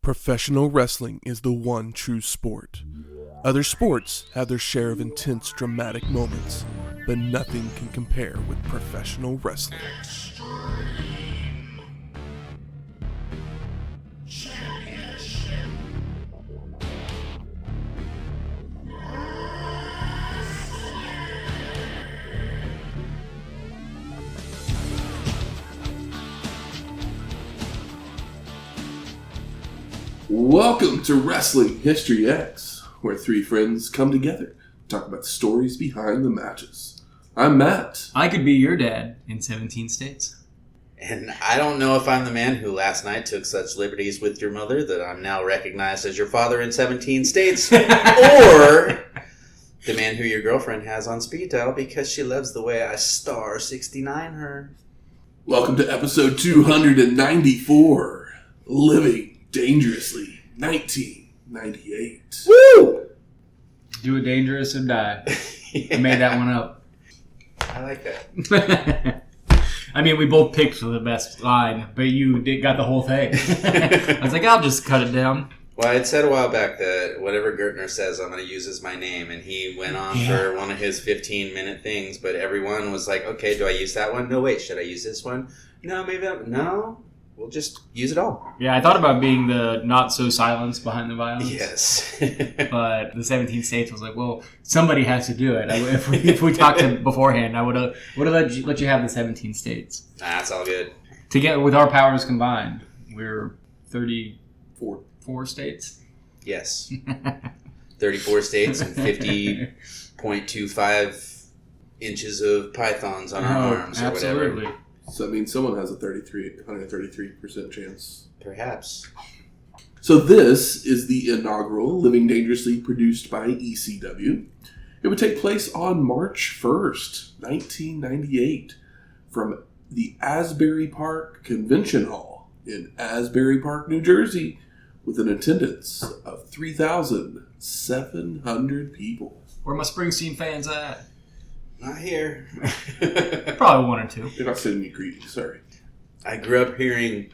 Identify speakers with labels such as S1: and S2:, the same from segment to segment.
S1: Professional wrestling is the one true sport. Other sports have their share of intense, dramatic moments, but nothing can compare with professional wrestling. Welcome to Wrestling History X, where three friends come together to talk about the stories behind the matches. I'm Matt.
S2: I could be your dad in 17 states.
S3: And I don't know if I'm the man who last night took such liberties with your mother that I'm now recognized as your father in 17 states, or the man who your girlfriend has on speed dial because she loves the way I star 69 her.
S1: Welcome to episode 294, Living Dangerously, 1998.
S3: Woo!
S2: Do it dangerous or die. I made that one up.
S3: I like that.
S2: I mean, we both picked the best line, but you got the whole thing. I was like, I'll just cut it down.
S3: Well, I had said a while back that whatever Gertner says I'm going to use as my name, and he went on for one of his 15-minute things, but everyone was like, okay, do I use that one? No, wait, should I use this one? No, maybe that. No? We'll just use it all.
S2: Yeah, I thought about being the not-so-silence behind the violence.
S3: Yes.
S2: But the 17 states was like, well, somebody has to do it. If we talked beforehand, I would have let you have the 17 states.
S3: That's all good.
S2: Together with our powers combined, we're 34 states.
S3: Yes. 34 states and 50.25 inches of pythons on our arms or
S2: absolutely.
S3: whatever.
S1: So that means someone has a 133% chance.
S3: Perhaps.
S1: So this is the inaugural Living Dangerously produced by ECW. It would take place on March 1st, 1998, from the Asbury Park Convention Hall in Asbury Park, New Jersey, with an attendance of 3,700 people.
S2: Where my Springsteen fans at?
S3: Not here.
S2: Probably one or two.
S1: They're not sending me greetings, sorry.
S3: I grew up hearing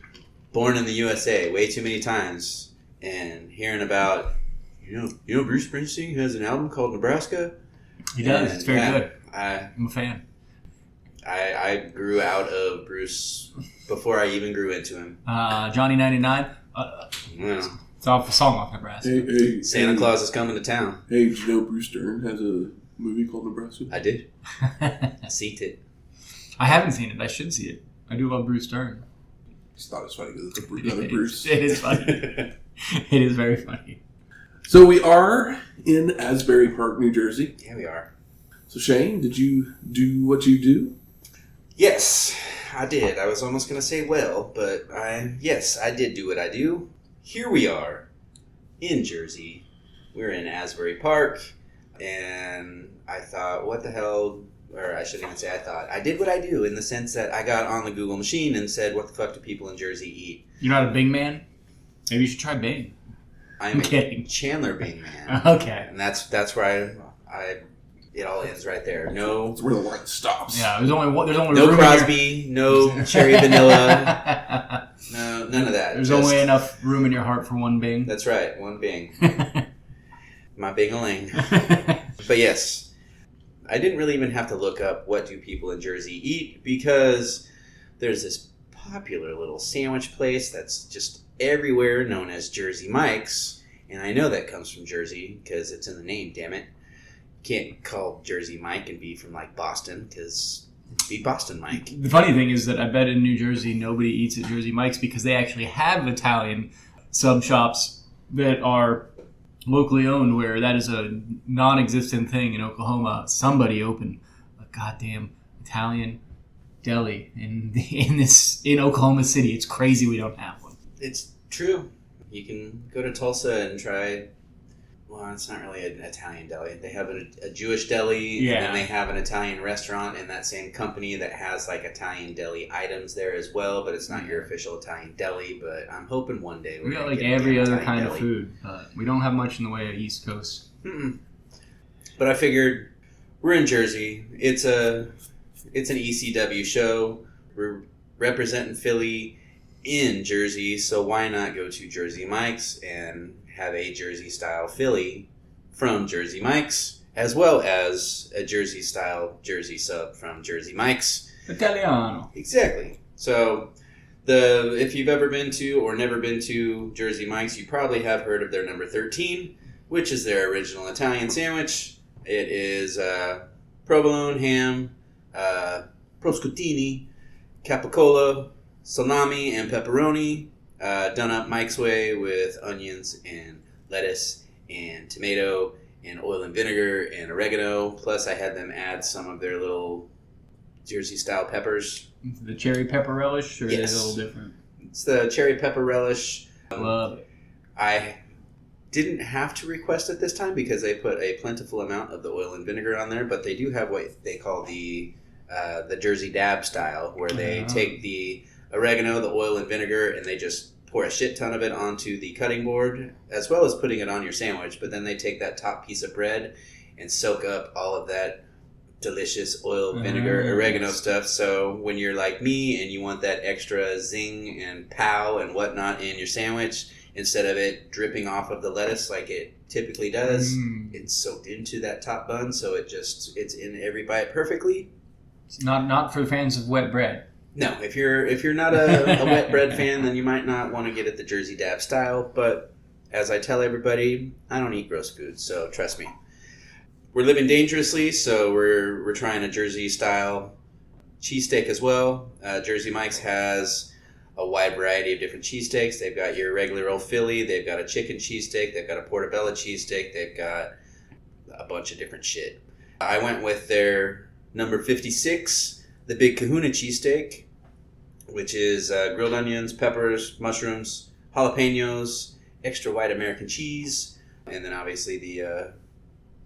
S3: Born in the USA way too many times and hearing about, you know Bruce Springsteen has an album called Nebraska?
S2: He does. It's very good.
S3: I'm
S2: a fan.
S3: I grew out of Bruce before I even grew into him.
S2: Johnny 99. It's off a song off Nebraska.
S1: Hey,
S3: Santa Claus is coming to town.
S1: Hey, did you know Bruce Dern has a movie called Nebraska?
S3: I did. I seen it.
S2: I haven't seen it. I should see it. I do love Bruce Dern.
S1: It's not as funny because it's another Bruce.
S2: It is funny. It is very funny.
S1: So we are in Asbury Park, New Jersey.
S3: Yeah, we are.
S1: So Shane, did you do what you do?
S3: Yes, I did. I was almost going to say but yes, I did do what I do. Here we are in Jersey. We're in Asbury Park. And I thought, what the hell, or I shouldn't even say I thought. I did what I do in the sense that I got on the Google machine and said, what the fuck do people in Jersey eat?
S2: You're not a Bing man? Maybe you should try Bing.
S3: I'm
S2: kidding.
S3: Chandler Bing man.
S2: Okay.
S3: And that's where it all ends right there. No.
S1: That's where the line stops.
S2: Yeah, there's only
S3: no Crosby, no cherry vanilla, no, none of that.
S2: There's only enough room in your heart for one Bing.
S3: That's right, one Bing. My Bing-a-ling. But yes, I didn't really even have to look up what do people in Jersey eat because there's this popular little sandwich place that's just everywhere known as Jersey Mike's. And I know that comes from Jersey because it's in the name, damn it. Can't call Jersey Mike and be from like Boston because it'd be Boston Mike.
S2: The funny thing is that I bet in New Jersey nobody eats at Jersey Mike's because they actually have Italian sub shops that are locally owned, where that is a non-existent thing in Oklahoma. Somebody opened a goddamn Italian deli in Oklahoma City. It's crazy we don't have one.
S3: It's true. You can go to Tulsa and try. Well, it's not really an Italian deli. They have a Jewish deli, and then they have an Italian restaurant in that same company that has like Italian deli items there as well, but it's not your official Italian deli. But I'm hoping one day
S2: we got like every other kind of food. We don't have much in the way of East Coast.
S3: But I figured we're in Jersey. It's an ECW show. We're representing Philly, in Jersey, so why not go to Jersey Mike's and have a Jersey-style Philly from Jersey Mike's, as well as a Jersey-style Jersey sub from Jersey Mike's.
S2: Italiano.
S3: Exactly. So, if you've ever been to or never been to Jersey Mike's, you probably have heard of their number 13, which is their original Italian sandwich. It is provolone, ham, prosciuttini, capicola, salami, and pepperoni, done up Mike's way with onions and lettuce and tomato and oil and vinegar and oregano. Plus, I had them add some of their little Jersey-style peppers.
S2: The cherry pepper relish, or
S3: Yes.
S2: is it a little different?
S3: It's the cherry pepper relish.
S2: Love it.
S3: I didn't have to request it this time because they put a plentiful amount of the oil and vinegar on there, but they do have what they call the Jersey dab style, where they take the oregano, the oil and vinegar, and they just pour a shit ton of it onto the cutting board, as well as putting it on your sandwich. But then they take that top piece of bread and soak up all of that delicious oil, vinegar, oregano stuff. So when you're like me and you want that extra zing and pow and whatnot in your sandwich, instead of it dripping off of the lettuce like it typically does, it's soaked into that top bun, so it's in every bite perfectly.
S2: It's not for fans of wet bread.
S3: No, if you're not a wet bread fan, then you might not want to get it the Jersey Dab style. But as I tell everybody, I don't eat gross food, so trust me. We're living dangerously, so we're trying a Jersey style cheesesteak as well. Jersey Mike's has a wide variety of different cheesesteaks. They've got your regular old Philly. They've got a chicken cheesesteak. They've got a portobello cheesesteak. They've got a bunch of different shit. I went with their number 56, the Big Kahuna cheesesteak, which is grilled onions, peppers, mushrooms, jalapenos, extra white American cheese, and then obviously the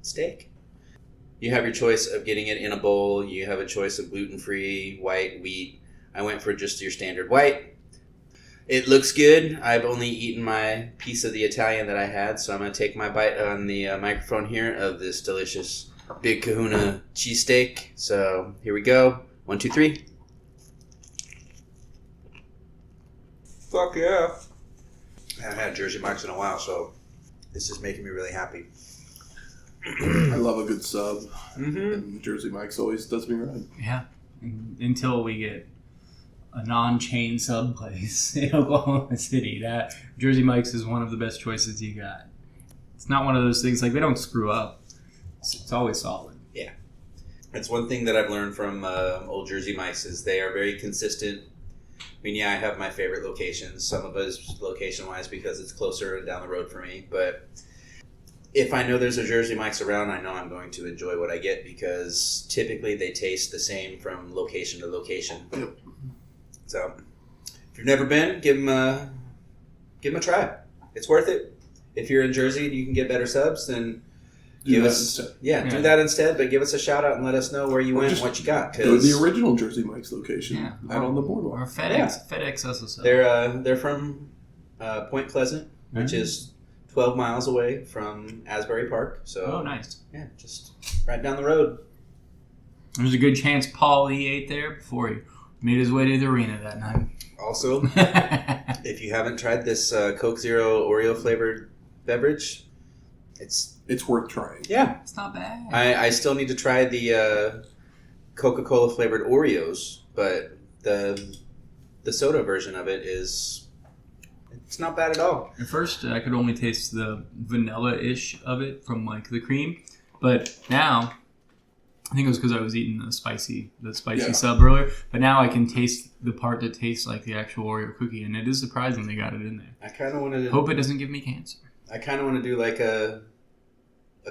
S3: steak. You have your choice of getting it in a bowl. You have a choice of gluten-free, white, wheat. I went for just your standard white. It looks good. I've only eaten my piece of the Italian that I had, so I'm going to take my bite on the microphone here of this delicious Big Kahuna cheesesteak. So here we go. 1, 2, 3. Fuck yeah. I haven't had Jersey Mike's in a while, so this is making me really happy.
S1: I love a good sub.
S3: Mm-hmm.
S1: And Jersey Mike's always does me right.
S2: Yeah. Until we get a non-chain sub place in Oklahoma City. That Jersey Mike's is one of the best choices you got. It's not one of those things, like, they don't screw up. It's always solid.
S3: Yeah. That's one thing that I've learned from old Jersey Mike's is they are very consistent. I mean, yeah, I have my favorite locations. Some of it is location-wise because it's closer and down the road for me. But if I know there's a Jersey Mike's around, I know I'm going to enjoy what I get because typically they taste the same from location to location.
S1: Yep.
S3: So, if you've never been, give them a try. It's worth it. If you're in Jersey and you can get better subs, then do that instead. But give us a shout out and let us know where you went and what you got.
S1: Go to the original Jersey Mike's location, out on the boardwalk.
S2: Or FedEx us a sub.
S3: They're from Point Pleasant, which is 12 miles away from Asbury Park. So,
S2: nice. Yeah,
S3: just right down the road.
S2: There's a good chance Paul E. ate there before he made his way to the arena that night.
S3: Also, if you haven't tried this Coke Zero Oreo flavored beverage,
S1: it's worth trying.
S2: Yeah, it's not bad.
S3: I still need to try the Coca-Cola flavored Oreos, but the soda version of it it's not bad at all.
S2: At first, I could only taste the vanilla-ish of it from like the cream, but now I think it was because I was eating the spicy sub earlier. But now I can taste the part that tastes like the actual Oreo cookie, and it is surprising they got it in there.
S3: I kind of want to
S2: hope it doesn't give me cancer.
S3: I kind of want to do like a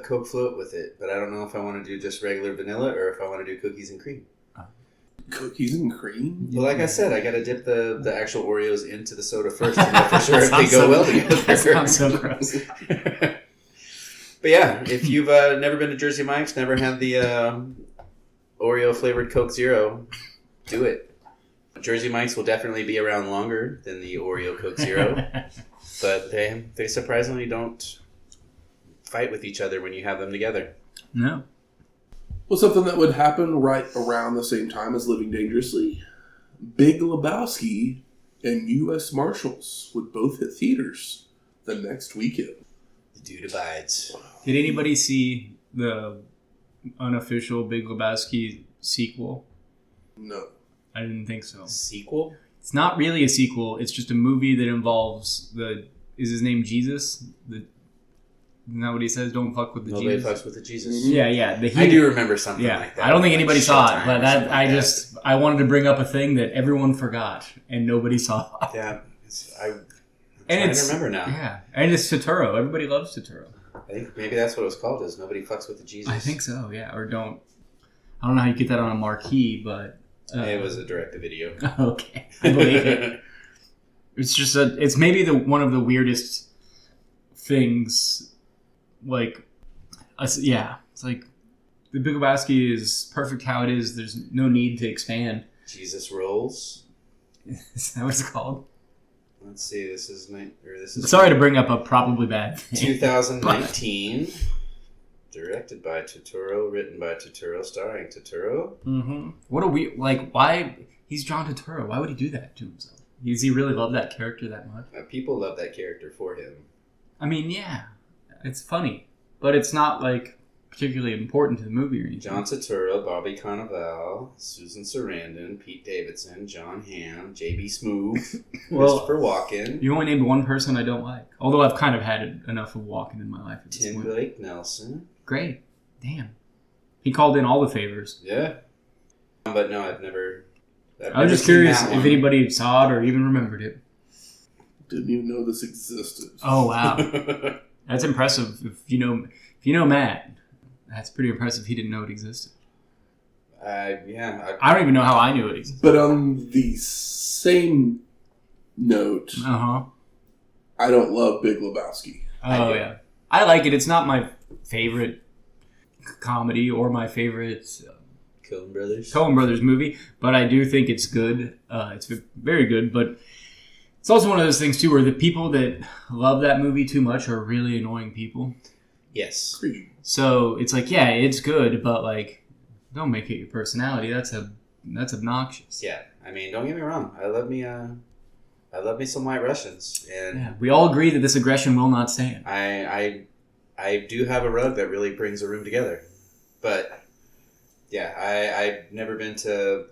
S3: Coke float with it, but I don't know if I want to do just regular vanilla or if I want to do cookies and cream.
S1: Cookies and cream?
S3: Well, like I said, I got to dip the actual Oreos into the soda first to know for sure if they go well together.
S2: That sounds so gross.
S3: But yeah, if you've never been to Jersey Mike's, never had the Oreo flavored Coke Zero, do it. Jersey Mike's will definitely be around longer than the Oreo Coke Zero, but they surprisingly don't fight with each other when you have them together.
S2: No.
S1: Well, something that would happen right around the same time as Living Dangerously, Big Lebowski and U.S. Marshals would both hit theaters the next weekend.
S3: The dude abides.
S2: Did anybody see the unofficial Big Lebowski sequel?
S1: No.
S2: I didn't think so.
S3: Sequel?
S2: It's not really a sequel. It's just a movie that involves is his name Jesus? Isn't that what he says? Don't fuck with the
S3: Nobody
S2: Jesus.
S3: fucks with the Jesus.
S2: Yeah, yeah.
S3: I do remember something like that.
S2: I don't think anybody saw it,
S3: Showtime
S2: but
S3: or something like that.
S2: I wanted to bring up a thing that everyone forgot and nobody saw.
S3: Yeah, I'm trying to remember now.
S2: Yeah, and it's Totoro. Everybody loves Totoro.
S3: I think maybe that's what it was called. Is Nobody Fucks with the Jesus.
S2: I think so. Yeah, or don't. I don't know how you get that on a marquee, but
S3: it was a direct-to-video.
S2: Okay, I believe it. It's just it's maybe one of the weirdest things. Like, yeah, it's like the Big Lebowski is perfect how it is. There's no need to expand.
S3: Jesus Rolls.
S2: Is that what it's called?
S3: Let's see. This is
S2: Sorry to bring up a probably bad thing.
S3: 2019. Directed by Totoro, written by Totoro, starring Totoro.
S2: Mm-hmm. What a weird, why he's John Totoro? Why would he do that to himself? Does he really love that character that much?
S3: People love that character for him.
S2: I mean, yeah, it's funny, but it's not particularly important to the movie or anything.
S3: John Turturro, Bobby Cannavale, Susan Sarandon, Pete Davidson, John Hamm, J.B. Smoove, Christopher Walken.
S2: You only named one person I don't like, although I've kind of had enough of Walken in my life at this
S3: Tim
S2: point.
S3: Blake Nelson.
S2: Great. Damn. He called in all the favors.
S3: Yeah. But no, I've never
S2: I was just curious if anybody saw it or even remembered it.
S1: Didn't even know this existed.
S2: Oh, wow. That's impressive. If you know Matt, that's pretty impressive he didn't know it existed.
S3: Yeah.
S2: I don't even know how I knew it existed.
S1: But on the same note, I don't love Big Lebowski.
S2: Oh, yeah. I like it. It's not my favorite comedy or my favorite Coen Brothers movie, but I do think it's good. It's very good, but it's also one of those things, too, where the people that love that movie too much are really annoying people.
S3: Yes.
S2: So it's like, yeah, it's good, but don't make it your personality. That's obnoxious.
S3: Yeah, I mean, don't get me wrong. I love me some White Russians, and
S2: yeah, we all agree that this aggression will not stand.
S3: I do have a rug that really brings a room together, but yeah, I've never been to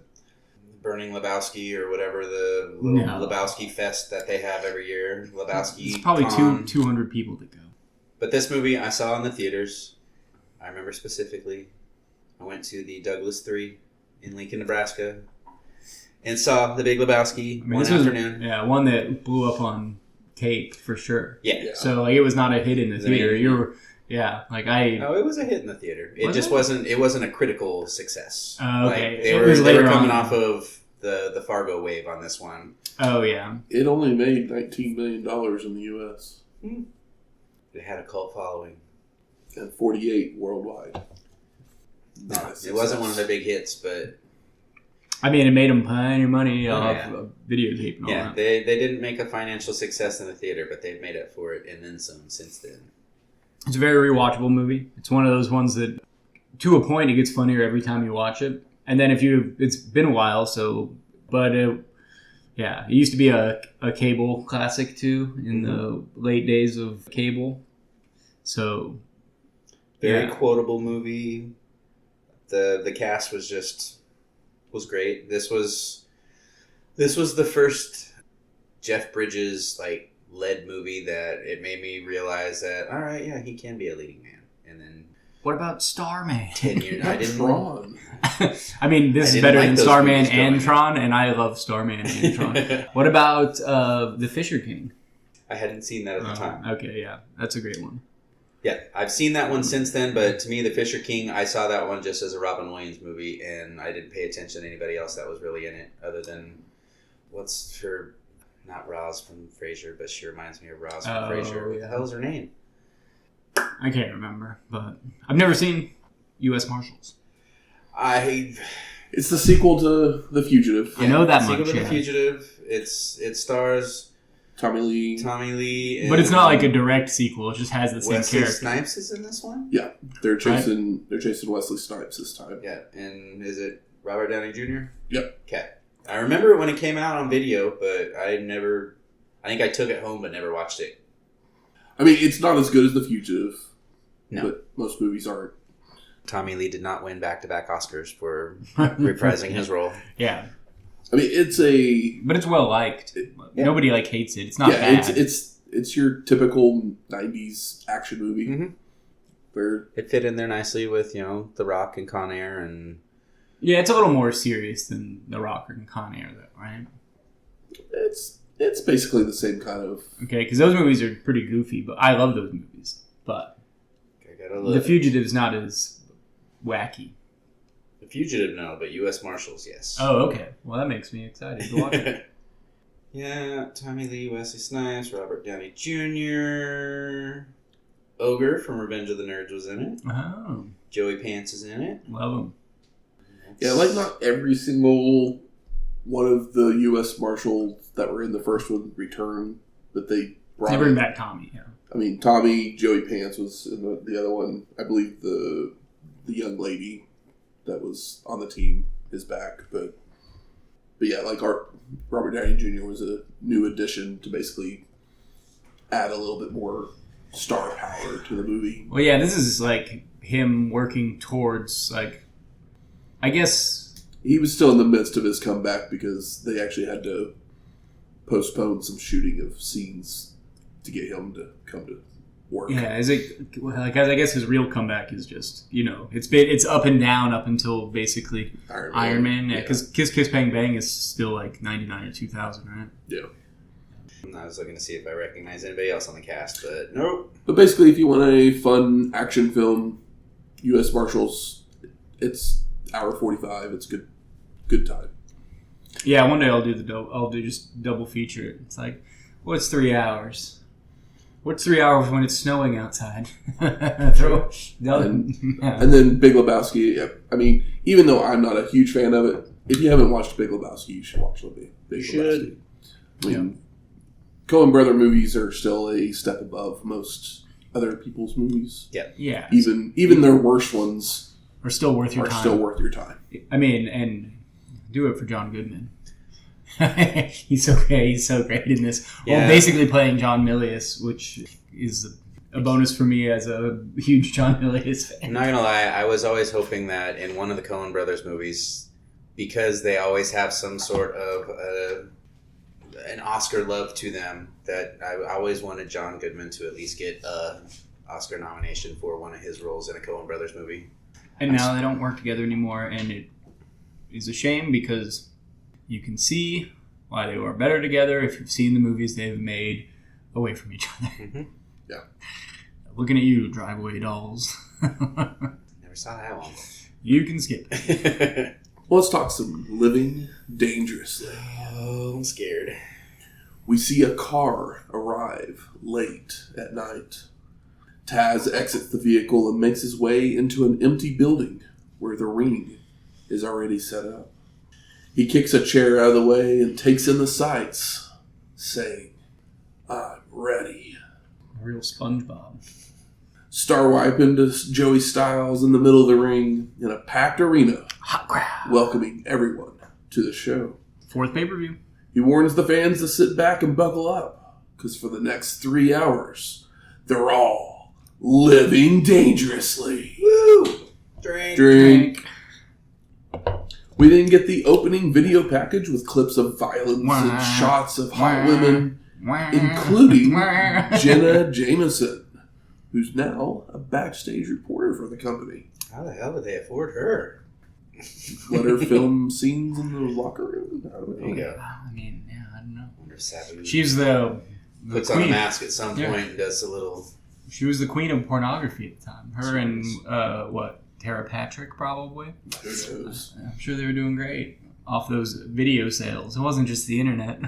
S3: Burning Lebowski or whatever the Lebowski fest that they have every year. Lebowski.
S2: It's probably 200 people that go.
S3: But this movie I saw in the theaters. I remember specifically. I went to the Douglas 3 in Lincoln, Nebraska, and saw The Big Lebowski one afternoon.
S2: Yeah, one that blew up on tape for sure.
S3: Yeah.
S2: So it was not a hit in the theater. No,
S3: it was a hit in the theater. It just wasn't. It wasn't a critical success.
S2: Okay.
S3: They were coming off of the Fargo wave on this one.
S2: Oh yeah.
S1: It only made $19 million in the U.S.
S3: It had a cult following.
S1: And 48 worldwide.
S3: Nice. It wasn't one of the big hits, but
S2: I mean, it made them plenty of money off videotape and all that.
S3: They didn't make a financial success in the theater, but they've made up for it and then some since then.
S2: It's a very rewatchable movie. It's one of those ones that, to a point, it gets funnier every time you watch it. And then it's been a while, it used to be a cable classic too in the late days of cable. So,
S3: very quotable movie. The cast was great. This was the first Jeff Bridges led movie that it made me realize that all right, yeah, he can be a leading man. And then
S2: what about Starman?
S3: 10 years. I didn't.
S1: Tron.
S2: I mean, this is better than Starman and Tron, and I love Starman and Tron. What about The Fisher King?
S3: I hadn't seen that at the time.
S2: Okay, yeah, that's a great one.
S3: Yeah, I've seen that one since then, but to me, The Fisher King, I saw that one just as a Robin Williams movie, and I didn't pay attention to anybody else that was really in it, other than what's her, not Roz from Frasier, but she reminds me of Roz from Frasier. What the hell is her name?
S2: I can't remember, but I've never seen U.S. Marshals.
S1: It's the sequel to The Fugitive.
S2: I know that much.
S3: Sequel to The Fugitive. It stars
S1: Tommy Lee.
S3: And
S2: but it's not like a direct sequel. It just has the same
S3: Wesley
S2: character.
S3: Snipes is in this one?
S1: Yeah. They're chasing Wesley Snipes this time.
S3: Yeah. And is it Robert Downey Jr.?
S1: Yep.
S3: Okay. I remember it when it came out on video, but I think I took it home but never watched it.
S1: I mean, it's not as good as The Fugitive.
S3: No.
S1: But most movies aren't.
S3: Tommy Lee did not win back-to-back Oscars for reprising his role.
S2: Yeah.
S1: I mean,
S2: But it's well liked. Nobody hates it. It's not bad.
S1: It's your typical 90s action movie.
S3: Mm-hmm.
S1: Where
S3: it fit in there nicely with, The Rock and Con Air and...
S2: Yeah, it's a little more serious than The Rock and Con Air, though, right?
S1: It's basically the same kind of...
S2: Okay, because those movies are pretty goofy, but I love those movies. But The Fugitive's not as wacky.
S3: The Fugitive, no, but U.S. Marshals, yes.
S2: Oh, okay. Well, that makes me excited to watch it.
S3: Yeah, Tommy Lee, Wesley Snipes, Robert Downey Jr., Ogre from Revenge of the Nerds was in it.
S2: Oh.
S3: Joey Pants is in it.
S2: Love him.
S1: Yeah, not every single one of the U.S. Marshals that were in the first one return, but they brought...
S2: They bring back Tommy, yeah.
S1: I mean, Tommy, Joey Pants was in the other one. I believe the young lady that was on the team is back, but yeah, Robert Downey Jr. was a new addition to basically add a little bit more star power to the movie.
S2: Well, yeah, this is him working towards I guess
S1: he was still in the midst of his comeback because they actually had to postpone some shooting of scenes to get him to come to work.
S2: Yeah, I guess his real comeback is just it's up and down up until basically Iron Man. Yeah, because Kiss Kiss Bang Bang is still 99 or 2000, right?
S1: Yeah.
S3: I was looking to see if I recognize anybody else on the cast, but nope.
S1: But basically, if you want a fun action film, U.S. Marshals, it's hour 45. It's good time.
S2: Yeah, one day I'll do just double feature. It's what's 3 hours? What's 3 hours when it's snowing outside?
S1: And then Big Lebowski. Yeah, I mean, even though I'm not a huge fan of it, if you haven't watched Big Lebowski, you should watch Big Lebowski. I mean, Coen Brother movies are still a step above most other people's movies.
S2: Yeah.
S1: Even their worst ones
S2: are still worth your
S1: time.
S2: I mean, and do it for John Goodman. He's so great in this. Yeah. Well, basically playing John Milius, which is a bonus for me as a huge John Milius fan.
S3: I'm not gonna lie, I was always hoping that in one of the Coen Brothers movies, because they always have some sort of an Oscar love to them, that I always wanted John Goodman to at least get an Oscar nomination for one of his roles in a Coen Brothers movie.
S2: And now they don't work together anymore, and it is a shame because you can see why they were better together if you've seen the movies they've made away from each other.
S3: Mm-hmm.
S1: Yeah.
S2: Looking at you, Driveway Dolls.
S3: Never saw that one.
S2: You can skip it.
S1: Well, let's talk some living dangerously.
S3: Oh, I'm scared.
S1: We see a car arrive late at night. Taz exits the vehicle and makes his way into an empty building where the ring is already set up. He kicks a chair out of the way and takes in the sights, saying, "I'm ready."
S2: A real SpongeBob.
S1: Star wipe into Joey Styles in the middle of the ring in a packed arena,
S2: hot crowd,
S1: welcoming everyone to the show.
S2: 4th pay-per-view.
S1: He warns the fans to sit back and buckle up, because for the next 3 hours, they're all living dangerously.
S3: Woo! Drink.
S1: We then get the opening video package with clips of violence and shots of hot women, including Jenna Jameson, who's now a backstage reporter for the company.
S3: How the hell did they afford her?
S1: Let her film scenes in the locker room? I don't know.
S3: There you go.
S2: I mean, yeah, I don't know.
S3: I wonder if Sabu
S2: she's the
S3: puts
S2: queen.
S3: On a mask at some point and does a little...
S2: She was the queen of pornography at the time. Her and, Tara Patrick, probably.
S1: Who knows?
S2: I'm sure they were doing great off those video sales. It wasn't just the internet.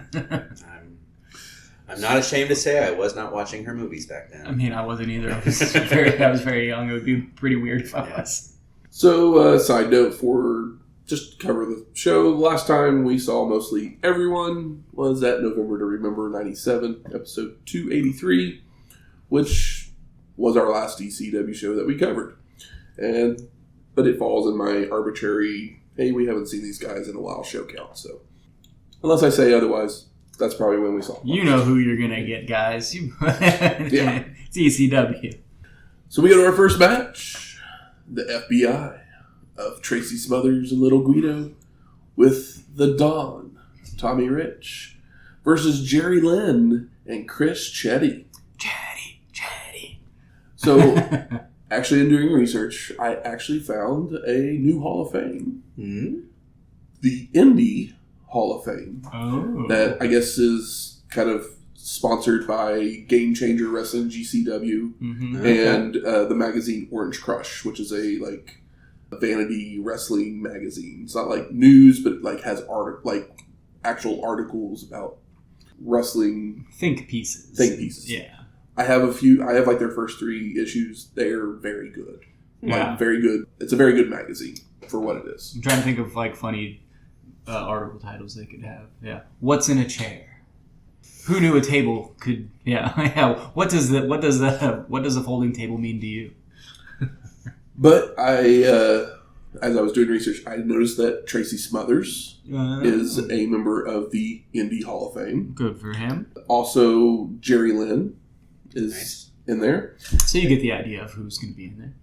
S3: I'm not ashamed to say I was not watching her movies back then.
S2: I mean, I wasn't either. I was very young. It would be pretty weird if I was.
S1: So, side note for just to cover the show, last time we saw mostly everyone was at November to Remember 97, episode 283, which was our last ECW show that we covered. But it falls in my arbitrary, hey, we haven't seen these guys in a while show count. So Unless I say otherwise, that's probably when we saw it.
S2: You know who you're going to get, guys.
S1: Yeah.
S2: It's ECW.
S1: So we go to our first match. The FBI of Tracy Smothers and Little Guido with the Don, Tommy Rich, versus Jerry Lynn and Chris Chetti.
S2: Chetti.
S1: So, actually, in doing research, I actually found a new Hall of Fame.
S3: Mm-hmm.
S1: The Indie Hall of Fame.
S2: Oh.
S1: That, I guess, is kind of sponsored by Game Changer Wrestling, GCW,
S2: Mm-hmm.
S1: and the magazine Orange Crush, which is a, vanity wrestling magazine. It's not like news, but it, has actual articles about wrestling.
S2: Think pieces.
S1: Yeah. I have their first 3 issues. They're very good.
S2: Yeah.
S1: Very good. It's a very good magazine for what it is.
S2: I'm trying to think of funny article titles they could have. Yeah. What's in a chair? Who knew a table could? Yeah. What does a folding table mean to you?
S1: But as I was doing research, I noticed that Tracy Smothers is a member of the Indie Hall of Fame.
S2: Good for him.
S1: Also, Jerry Lynn is in there.
S2: So you get the idea of who's going to be in there.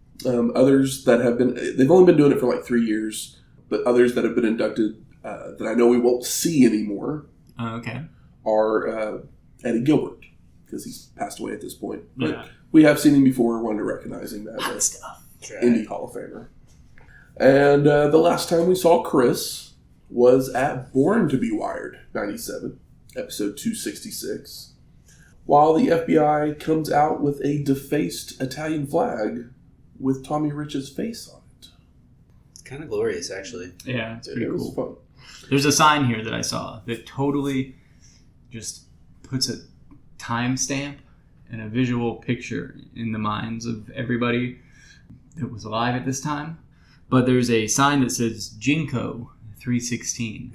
S1: Others that have been, they've only been doing it for 3 years, but others that have been inducted that I know we won't see anymore
S2: Okay.
S1: are Eddie Gilbert, because he's passed away at this point. But
S2: Yeah.
S1: we have seen him before, wanted to recognize him as
S2: Hot stuff.
S1: Indie Hall of Famer. And the last time we saw Chris was at Born to be Wired, 97, episode 266, while the FBI comes out with a defaced Italian flag with Tommy Rich's face on it.
S3: Kind of glorious, actually.
S2: Yeah, it's pretty
S1: It was
S2: cool.
S1: fun.
S2: There's a sign here that I saw that totally just puts a timestamp and a visual picture in the minds of everybody that was alive at this time. But there's a sign that says Jinko 316.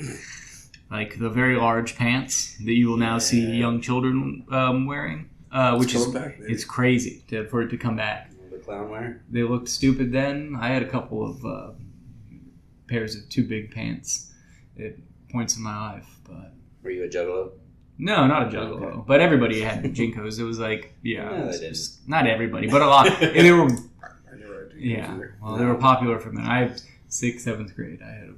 S2: The very large pants that you will now see young children wearing. Which is
S1: back,
S2: it's crazy for it to come back.
S3: The clown wear.
S2: They looked stupid then. I had a couple of pairs of too big pants at points in my life. But
S3: Were you a juggalo?
S2: no, not a juggalo.
S3: Okay.
S2: But everybody had Jinkos. It was
S3: No, they didn't.
S2: not everybody, but a lot. And they were,
S1: I never had to use it.
S2: well, they were popular from then. I had 6th, 7th grade. I had,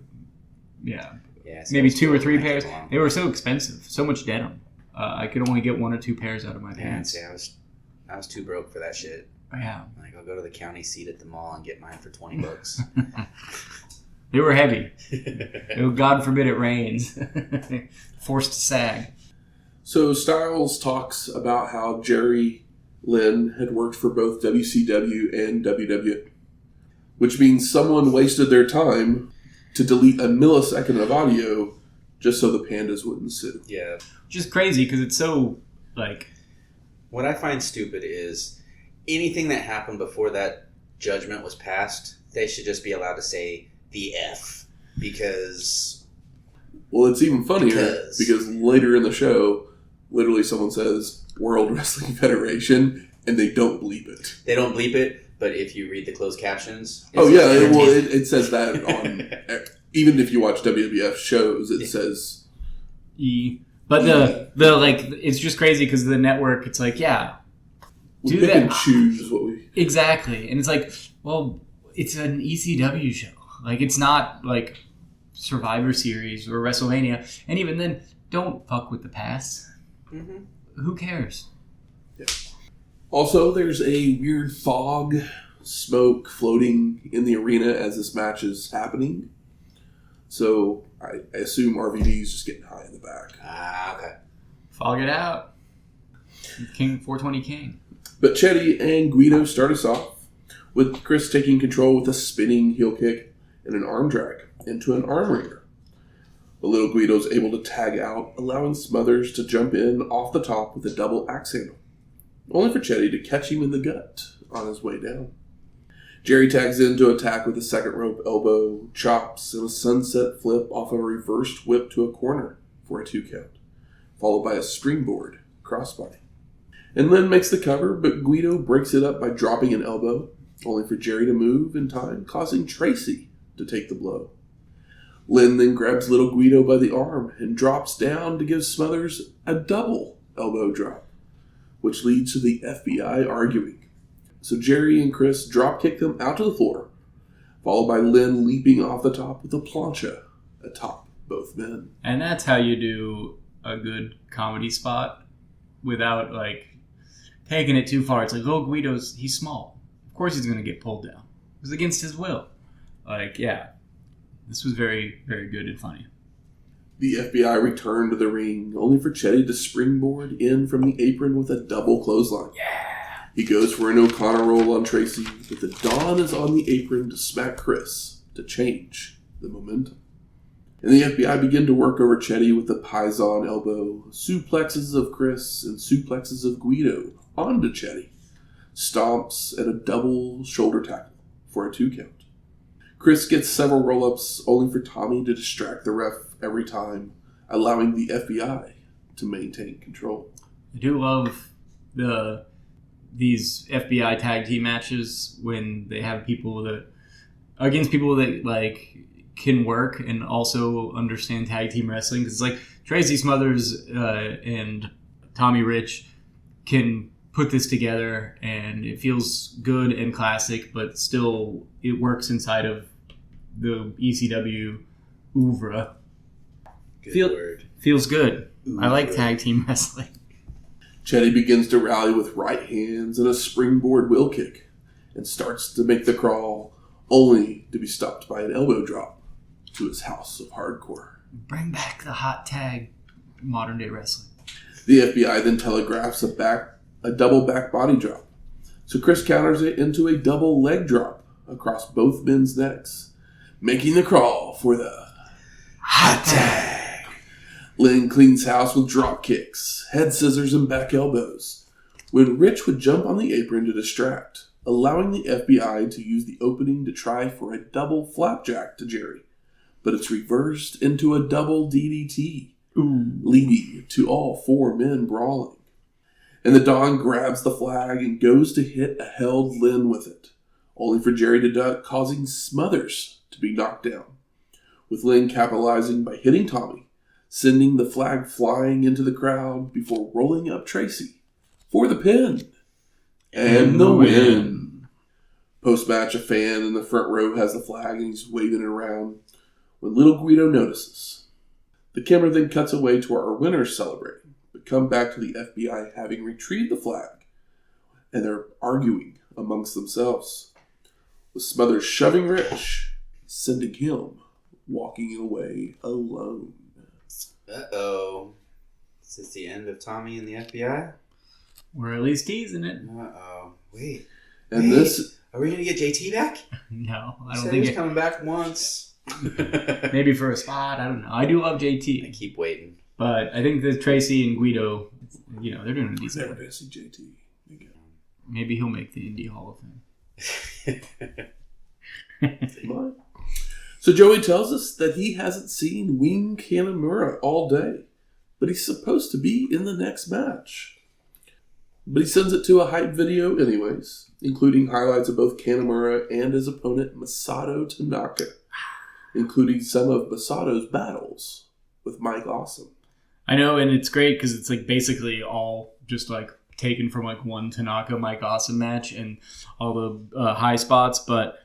S3: Yeah, so
S2: maybe
S3: it's
S2: 2 or
S3: cool.
S2: 3
S3: Might
S2: pairs.
S3: take long.
S2: They were so expensive, so much denim. I could only get 1 or 2 pairs out of my
S3: Yeah,
S2: pants.
S3: see, I was too broke for that shit.
S2: Yeah.
S3: I'll go to the county seat at the mall and get mine for $20.
S2: They were heavy. God forbid it rains. Forced to sag.
S1: So Styles talks about how Jerry Lynn had worked for both WCW and WWF, which means someone wasted their time to delete a millisecond of audio just so the pandas wouldn't sue.
S3: Yeah.
S2: Which is crazy because it's so,
S3: What I find stupid is anything that happened before that judgment was passed, they should just be allowed to say the F. Because...
S1: Well, it's even funnier because later in the show, literally someone says World Wrestling Federation and they don't bleep it.
S3: They don't bleep it, but if you read the closed captions...
S1: It says that on... Even if you watch WWF shows, it says...
S2: E. But it's just crazy because the network, it's
S1: we
S2: do
S1: pick
S2: that.
S1: and choose what we...
S2: Exactly. And it's it's an ECW show. It's not Survivor Series or WrestleMania. And even then, don't fuck with the past.
S3: Mm-hmm.
S2: Who cares?
S1: Yeah. Also, there's a weird fog, smoke floating in the arena as this match is happening. So I assume RVD is just getting high in the back.
S3: Okay.
S2: Fog it out. King 420 King.
S1: But Chetti and Guido start us off with Chris taking control with a spinning heel kick and an arm drag into an arm wringer. The little Guido's able to tag out, allowing Smothers to jump in off the top with a double axe handle, only for Chetti to catch him in the gut on his way down. Jerry tags in to attack with a second rope elbow, chops, and a sunset flip off a reversed whip to a corner for a 2 count, followed by a springboard crossbody. And Lynn makes the cover, but Guido breaks it up by dropping an elbow, only for Jerry to move in time, causing Tracy to take the blow. Lynn then grabs little Guido by the arm and drops down to give Smothers a double elbow drop, which leads to the FBI arguing. So Jerry and Chris drop kick them out to the floor, followed by Lynn leaping off the top with a plancha atop both men.
S2: And that's how you do a good comedy spot without, like, taking it too far. It's like, oh, he's small. Of course he's going to get pulled down. It was against his will. Like, yeah. This was very, very good and funny.
S1: The FBI returned to the ring, only for Chetti to springboard in from the apron with a double clothesline.
S2: Yeah.
S1: He goes for an O'Connor roll on Tracy, but the Don is on the apron to smack Chris to change the momentum. And the FBI begin to work over Chetti with the Paisan elbow, suplexes of Chris, and suplexes of Guido onto Chetti. Stomps and a double shoulder tackle for a 2 count. Chris gets several roll-ups, only for Tommy to distract the ref every time, allowing the FBI to maintain control.
S2: I do love these FBI tag team matches when they have people that like can work and also understand tag team wrestling. Because it's like Tracy Smothers and Tommy Rich can put this together and it feels good and classic, but still it works inside of the ECW oeuvre.
S3: Good word.
S2: Feels good.
S3: Oeuvre.
S2: I like tag team wrestling.
S1: Chetti begins to rally with right hands and a springboard wheel kick and starts to make the crawl, only to be stopped by an elbow drop to his house of hardcore.
S2: Bring back the hot tag modern day wrestling.
S1: The FBI then telegraphs a double back body drop. So Chris counters it into a double leg drop across both men's necks, making the crawl for the hot tag. Lynn cleans house with drop kicks, head scissors, and back elbows, when Rich would jump on the apron to distract, allowing the FBI to use the opening to try for a double flapjack to Jerry. But it's reversed into a double DDT, leading to all 4 men brawling. And the Don grabs the flag and goes to hit a held Lynn with it, only for Jerry to duck, causing Smothers to be knocked down, with Lynn capitalizing by hitting Tommy, sending the flag flying into the crowd before rolling up Tracy for the pin and the win. Post-match, a fan in the front row has the flag and he's waving it around when little Guido notices. The camera then cuts away to our winners celebrating, but come back to the FBI having retrieved the flag, and they're arguing amongst themselves, with Smothers shoving Rich, sending him walking away alone.
S3: Uh-oh. Is this the end of Tommy and the FBI?
S2: We're at least teasing it.
S3: Uh-oh. Wait.
S1: And this...
S3: Are we going to get JT back?
S2: No, I don't
S3: Said
S2: think
S3: he was coming back once.
S2: Maybe for a spot. I don't know. I do love JT.
S3: I keep waiting.
S2: But I think that Tracy and Guido, they're doing a decent
S1: Never
S2: job.
S1: going to see JT again.
S2: Maybe he'll make the Indie Hall of Fame.
S1: So Joey tells us that he hasn't seen Wing Kanemaru all day, but he's supposed to be in the next match. But he sends it to a hype video anyways, including highlights of both Kanemaru and his opponent Masato Tanaka, including some of Masato's battles with Mike Awesome.
S2: I know, and it's great because it's like basically all just like taken from like one Tanaka Mike Awesome match and all the high spots, but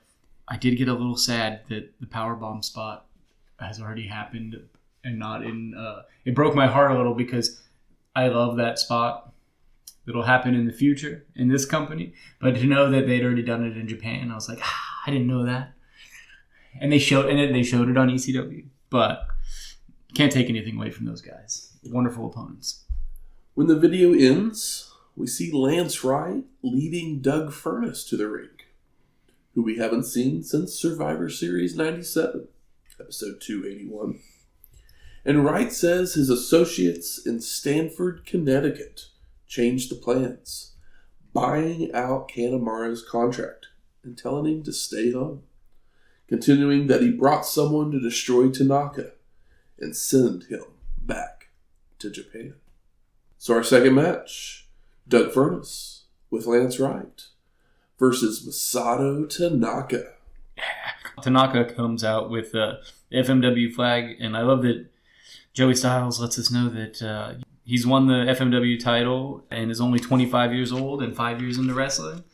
S2: I did get a little sad that the powerbomb spot has already happened and not in... it broke my heart a little because I love that spot. It'll happen in the future in this company, but to know that they'd already done it in Japan, I was like, I didn't know that. And they showed it on ECW, but can't take anything away from those guys. Wonderful opponents. When
S1: the video ends, we see Lance Wright leading Doug Furnas to the ring, who we haven't seen since Survivor Series 97, episode 281. And Wright says his associates in Stamford, Connecticut changed the plans, buying out Kanemaru's contract and telling him to stay home, continuing that he brought someone to destroy Tanaka and send him back to Japan. So our second match, Doug Furnas with Lance Wright versus Masato Tanaka.
S2: Tanaka comes out with the FMW flag, and I love that Joey Styles lets us know that he's won the FMW title and is only 25 years old and 5 years into wrestling.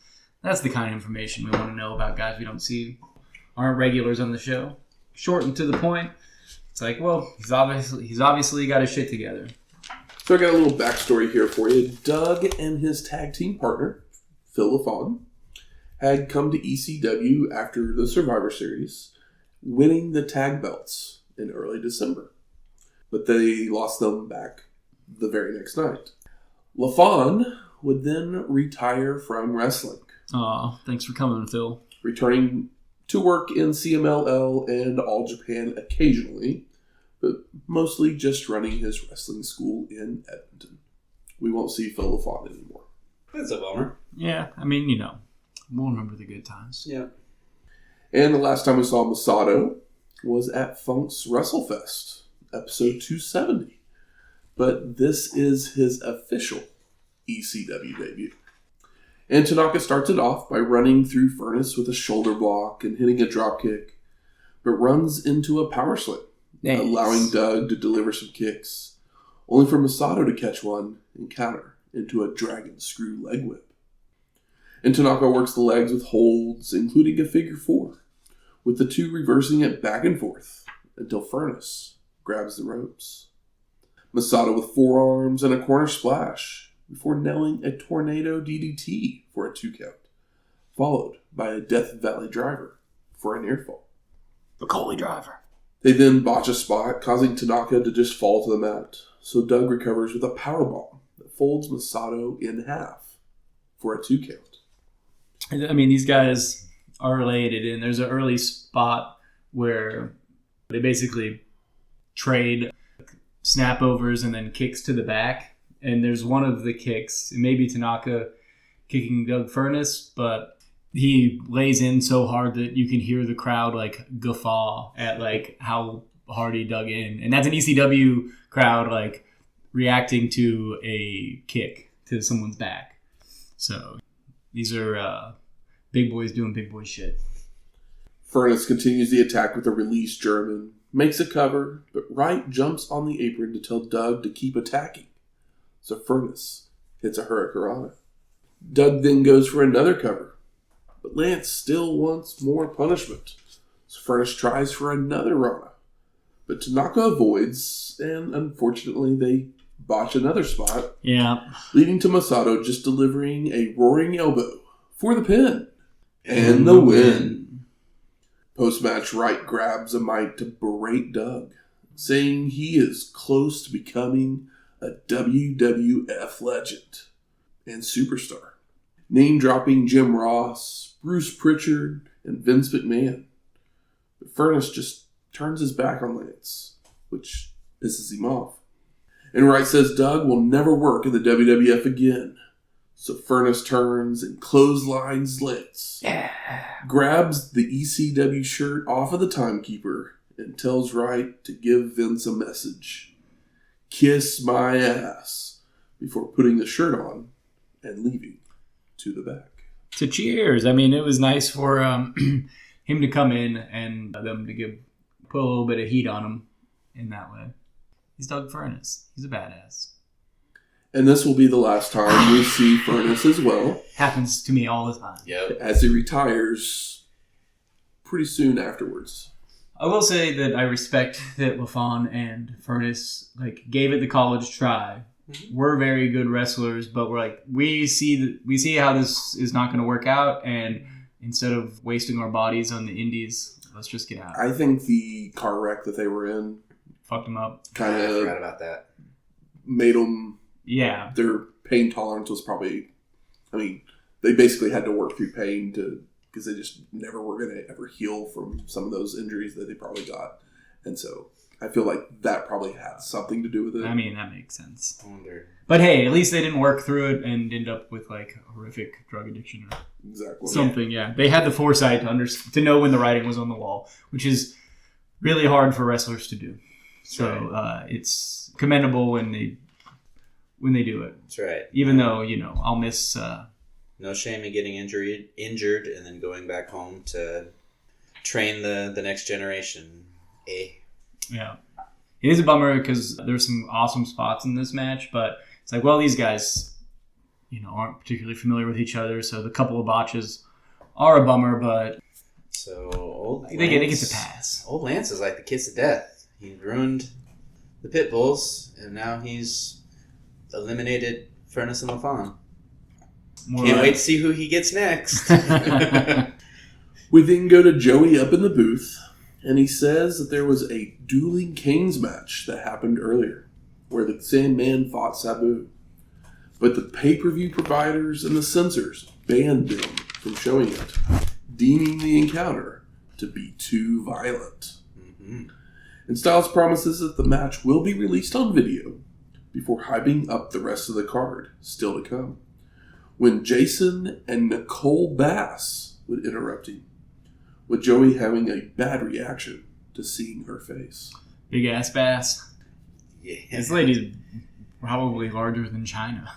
S2: That's the kind of information we want to know about guys we don't see, aren't regulars on the show. Short and to the point. It's like, well, he's obviously got his shit together.
S1: So I got a little backstory here for you. Doug and his tag team partner, Phil LaFawn, had come to ECW after the Survivor Series, winning the tag belts in early December. But they lost them back the very next night. LaFawn would then retire from wrestling.
S2: Aw, thanks for coming, Phil.
S1: Returning to work in CMLL and All Japan occasionally, but mostly just running his wrestling school in Edmonton. We won't see Phil LaFawn anymore.
S3: That's a bummer.
S2: Yeah, I mean, we'll remember the good times.
S3: Yeah.
S1: And the last time we saw Masato was at Funk's WrestleFest, episode 270. But this is his official ECW debut. And Tanaka starts it off by running through Furnas with a shoulder block and hitting a dropkick, but runs into a power slam, allowing Doug to deliver some kicks, only for Masato to catch one and counter into a dragon screw leg whip. And Tanaka works the legs with holds, including a figure four, with the two reversing it back and forth until Furnas grabs the ropes. Masato with forearms and a corner splash before nailing a tornado DDT for a 2 count, followed by a Death Valley driver for a near fall.
S2: The Coley driver.
S1: They then botch a spot, causing Tanaka to just fall to the mat, so Doug recovers with a powerbomb that folds Masato in half for a 2 count.
S2: I mean, these guys are related, and there's an early spot where they basically trade snap-overs and then kicks to the back. And there's one of the kicks, maybe Tanaka kicking Doug Furnas, but he lays in so hard that you can hear the crowd like guffaw at like how hard he dug in. And that's an ECW crowd like reacting to a kick to someone's back. So these are big boys doing big boy shit.
S1: Furnas continues the attack with a release German, makes a cover, but Wright jumps on the apron to tell Doug to keep attacking. So Furnas hits a hurricanrana. Doug then goes for another cover, but Lance still wants more punishment. So Furnas tries for another rana, but Tanaka avoids, and unfortunately they botch another spot.
S2: Yeah.
S1: Leading to Masato just delivering a roaring elbow for the pin and the win. Post-match, Wright grabs a mic to berate Doug, saying he is close to becoming a WWF legend and superstar, name-dropping Jim Ross, Bruce Pritchard, and Vince McMahon. But Furnas just turns his back on Lance, which pisses him off. And Wright says Doug will never work in the WWF again. So Furnas turns and clotheslines Lance, grabs the ECW shirt off of the timekeeper, and tells Wright to give Vince a message. Kiss my ass, before putting the shirt on and leaving to the back.
S2: To cheers. I mean, it was nice for him to come in and them to put a little bit of heat on him in that way. He's Doug Furnas. He's a badass.
S1: And this will be the last time we see Furnas as well.
S2: Happens to me all the time.
S3: Yep.
S1: As he retires pretty soon afterwards.
S2: I will say that I respect that LaFawn and Furnas gave it the college try. Mm-hmm. We're very good wrestlers, but we're we see how this is not going to work out, and instead of wasting our bodies on the indies, let's just get out.
S1: I think the car wreck that they were in
S2: fucked them up.
S1: Kind of
S3: I forgot about that.
S1: Made them.
S2: Yeah.
S1: Their pain tolerance was probably. I mean, they basically had to work through pain because they just never were going to ever heal from some of those injuries that they probably got. And so I feel like that probably had something to do with it.
S2: I mean, that makes sense.
S3: I wonder.
S2: But hey, at least they didn't work through it and end up with a horrific drug addiction or something. Yeah. They had the foresight to know when the writing was on the wall, which is really hard for wrestlers to do. So it's commendable when they do it.
S3: That's right.
S2: Even though, I'll miss...
S3: no shame in getting injured and then going back home to train the next generation.
S2: Yeah. It is a bummer because there's some awesome spots in this match, but it's like, well, these guys, aren't particularly familiar with each other, so the couple of botches are a bummer, but
S3: so old Lance,
S2: they get to pass.
S3: Old Lance is like the kiss of death. He ruined the pit bulls, and now he's eliminated Furnas and LaFawn. Can't wait to see who he gets next.
S1: We then go to Joey up in the booth, and he says that there was a Dueling Canes match that happened earlier, where the Sandman fought Sabu. But the pay-per-view providers and the censors banned them from showing it, deeming the encounter to be too violent. Mm-hmm. And Styles promises that the match will be released on video before hyping up the rest of the card, still to come, when Jason and Nicole Bass would interrupt him, with Joey having a bad reaction to seeing her face.
S2: Big ass Bass.
S3: Yeah.
S2: This lady's probably larger than China.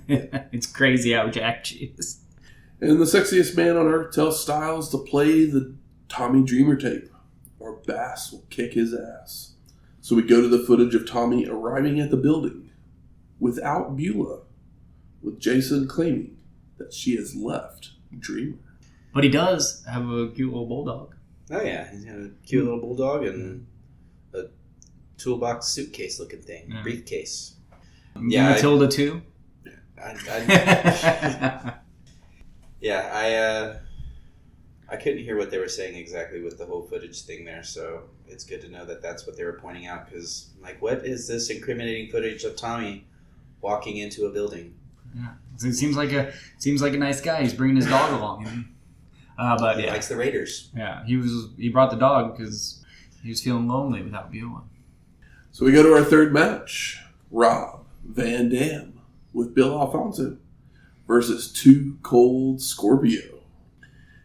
S2: It's crazy how jacked she is.
S1: And the sexiest man on earth tells Styles to play the Tommy Dreamer tape, or Bass will kick his ass. So we go to the footage of Tommy arriving at the building without Beulah, with Jason claiming that she has left Dreamer.
S2: But he does have a cute little bulldog.
S3: Oh yeah, he's got a cute little bulldog and a toolbox suitcase looking thing, briefcase.
S2: Yeah, Matilda too.
S3: I couldn't hear what they were saying exactly with the whole footage thing there, so it's good to know that that's what they were pointing out. Because what is this incriminating footage of Tommy walking into a building?
S2: Yeah, it seems like a nice guy. He's bringing his dog along. But
S3: he likes the Raiders.
S2: Yeah, he brought the dog because he was feeling lonely without Beulah.
S1: So we go to our third match: Rob Van Dam with Bill Alfonso versus Too Cold Scorpio.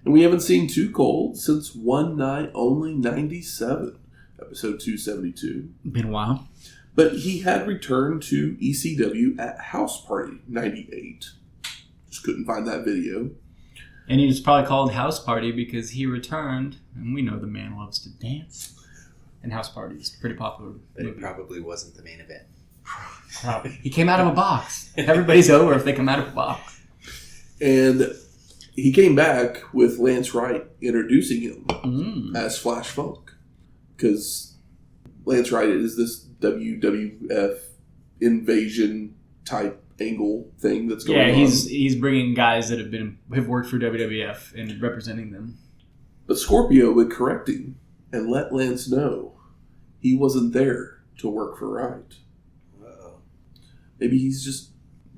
S1: And we haven't seen Too Cold since One Night Only 97, episode 272.
S2: Been a while.
S1: But he had returned to ECW at House Party 98. Just couldn't find that video.
S2: And he was probably called House Party because he returned, and we know the man loves to dance. And House Party is pretty popular.
S3: But it probably wasn't the main event.
S2: He came out of a box. Everybody's over if they come out of a box.
S1: And he came back with Lance Wright introducing him as Flash Funk. Because Lance Wright is this WWF invasion type angle thing that's going on.
S2: Yeah, he's bringing guys that have worked for WWF and representing them.
S1: But Scorpio would correct him and let Lance know he wasn't there to work for Wright. Maybe he's just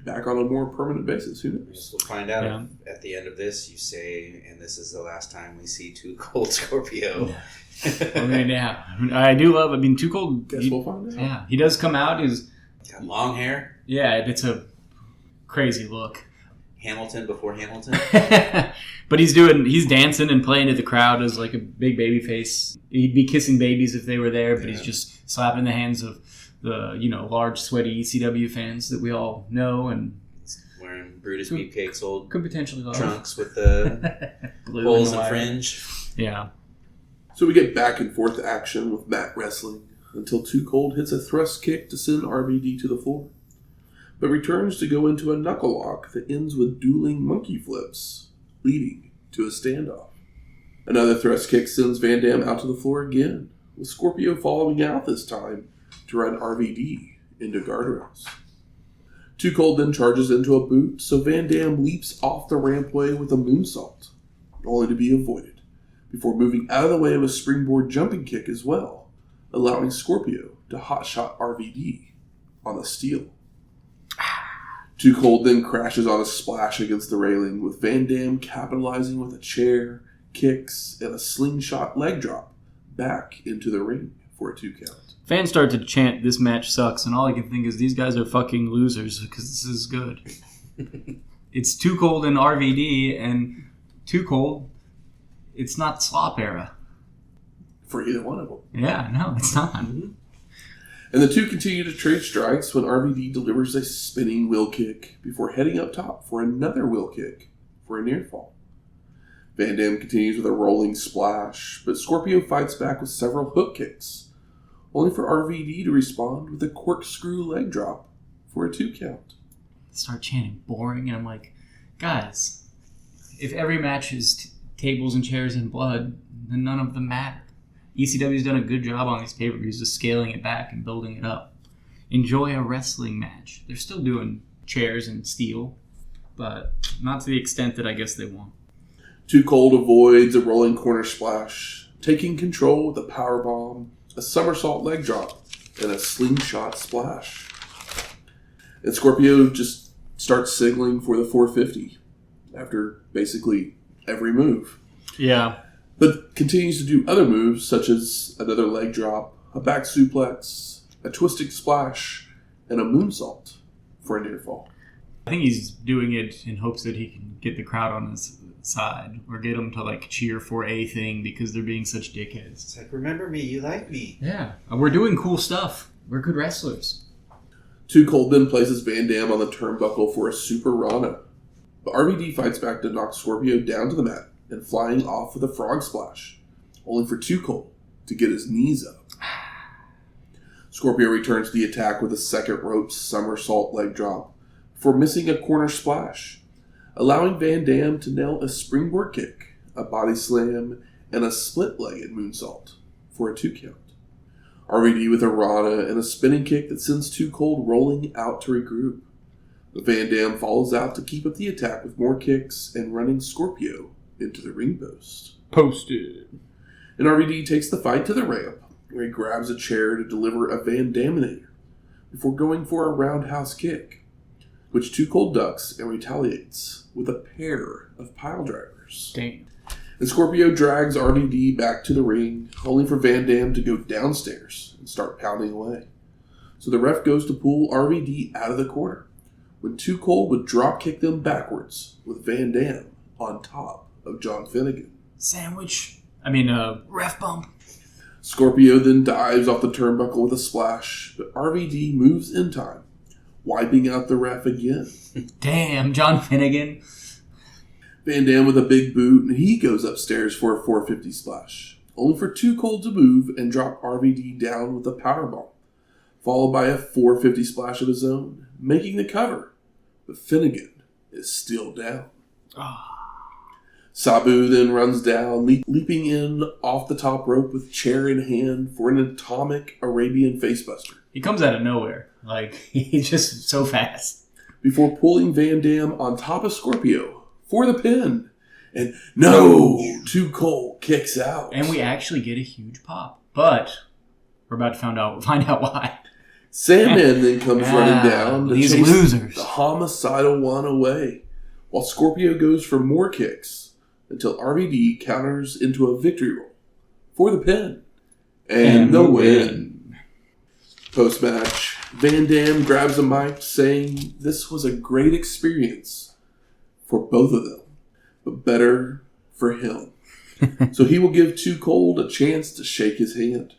S1: back on a more permanent basis. Who knows?
S3: We'll find out at the end of this. You say, and this is the last time we see Too Cold Scorpio.
S2: I do love. Too Cold.
S1: Guess we'll find out.
S2: Yeah, he does come out. He's
S3: got long hair.
S2: Yeah, it's a crazy look.
S3: Hamilton before Hamilton.
S2: But he's dancing and playing to the crowd as like a big baby face. He'd be kissing babies if they were there, but he's just slapping the hands of the large sweaty ECW fans that we all know, and
S3: wearing Brutus Beefcake's old
S2: could potentially
S3: trunks with the holes and fringe.
S2: Yeah.
S1: So we get back and forth action with mat wrestling until Too Cold hits a thrust kick to send RVD to the floor, but returns to go into a knuckle lock that ends with dueling monkey flips, leading to a standoff. Another thrust kick sends Van Dam out to the floor again, with Scorpio following out this time to run RVD into guardrails. Too Cold then charges into a boot, so Van Dam leaps off the rampway with a moonsault, only to be avoided, before moving out of the way of a springboard jumping kick as well, allowing Scorpio to hotshot RVD on the steel. Too Cold then crashes on a splash against the railing, with Van Dam capitalizing with a chair, kicks, and a slingshot leg drop back into the ring for a 2 count.
S2: Fans start to chant, "This match sucks," and all I can think is these guys are fucking losers because this is good. It's Too Cold and RVD, and Too Cold, it's not slop era.
S1: For either one of them.
S2: Yeah, no, it's not.
S1: Mm-hmm. And the two continue to trade strikes when RVD delivers a spinning wheel kick before heading up top for another wheel kick for a near fall. Van Dam continues with a rolling splash, but Scorpio fights back with several hook kicks, only for RVD to respond with a corkscrew leg drop for a 2 count.
S2: Start chanting boring, and I'm like, guys, if every match is tables and chairs and blood, then none of them matter. ECW's done a good job on these pay-per-views of scaling it back and building it up. Enjoy a wrestling match. They're still doing chairs and steel, but not to the extent that I guess they want.
S1: Too Cold avoids a rolling corner splash, taking control with a powerbomb, a somersault leg drop, and a slingshot splash. And Scorpio just starts signaling for the 450 after basically every move.
S2: Yeah.
S1: But continues to do other moves such as another leg drop, a back suplex, a twisting splash, and a moonsault for a near fall.
S2: I think he's doing it in hopes that he can get the crowd on his side or get them to like cheer for a thing because they're being such dickheads.
S3: It's like, remember me, you like me.
S2: Yeah. We're doing cool stuff. We're good wrestlers.
S1: Too Cold then places Van Dam on the turnbuckle for a Super Rana. But RVD fights back to knock Scorpio down to the mat and flying off with a frog splash, only for Too Cold to get his knees up. Scorpio returns the attack with a second rope somersault leg drop before missing a corner splash, allowing Van Dam to nail a springboard kick, a body slam, and a split-legged moonsault for a 2 count. RVD with a Rana and a spinning kick that sends Too Cold rolling out to regroup. But Van Dam follows out to keep up the attack with more kicks and running Scorpio into the ring post.
S2: Posted.
S1: And RVD takes the fight to the ramp, where he grabs a chair to deliver a Van Daminator before going for a roundhouse kick, which Too Cold ducks and retaliates with a pair of pile drivers.
S2: Damn.
S1: And Scorpio drags RVD back to the ring, only for Van Dam to go downstairs and start pounding away. So the ref goes to pull RVD out of the corner, when Too Cold would drop kick them backwards with Van Dam on top of John Finnegan.
S2: Ref bump.
S1: Scorpio then dives off the turnbuckle with a splash, but RVD moves in time, wiping out the ref again.
S2: Damn, John Finnegan.
S1: Van Dam with a big boot, and he goes upstairs for a 450 splash, only for Too Cold to move and drop RVD down with a powerbomb, followed by a 450 splash of his own, making the cover. But Finnegan is still down. Sabu then runs down, leaping in off the top rope with chair in hand for an atomic Arabian facebuster.
S2: He comes out of nowhere. Like, he's just so fast.
S1: Before pulling Van Dam on top of Scorpio for the pin. And no! Too Cold kicks out.
S2: And we actually get a huge pop. But we're about to find out why.
S1: Sandman then comes running down to
S2: these
S1: chase
S2: losers.
S1: The homicidal one away, while Scorpio goes for more kicks until RVD counters into a victory roll for the pin and the win. Post-match, Van Dam grabs a mic saying this was a great experience for both of them, but better for him. So he will give Too Cold a chance to shake his hand.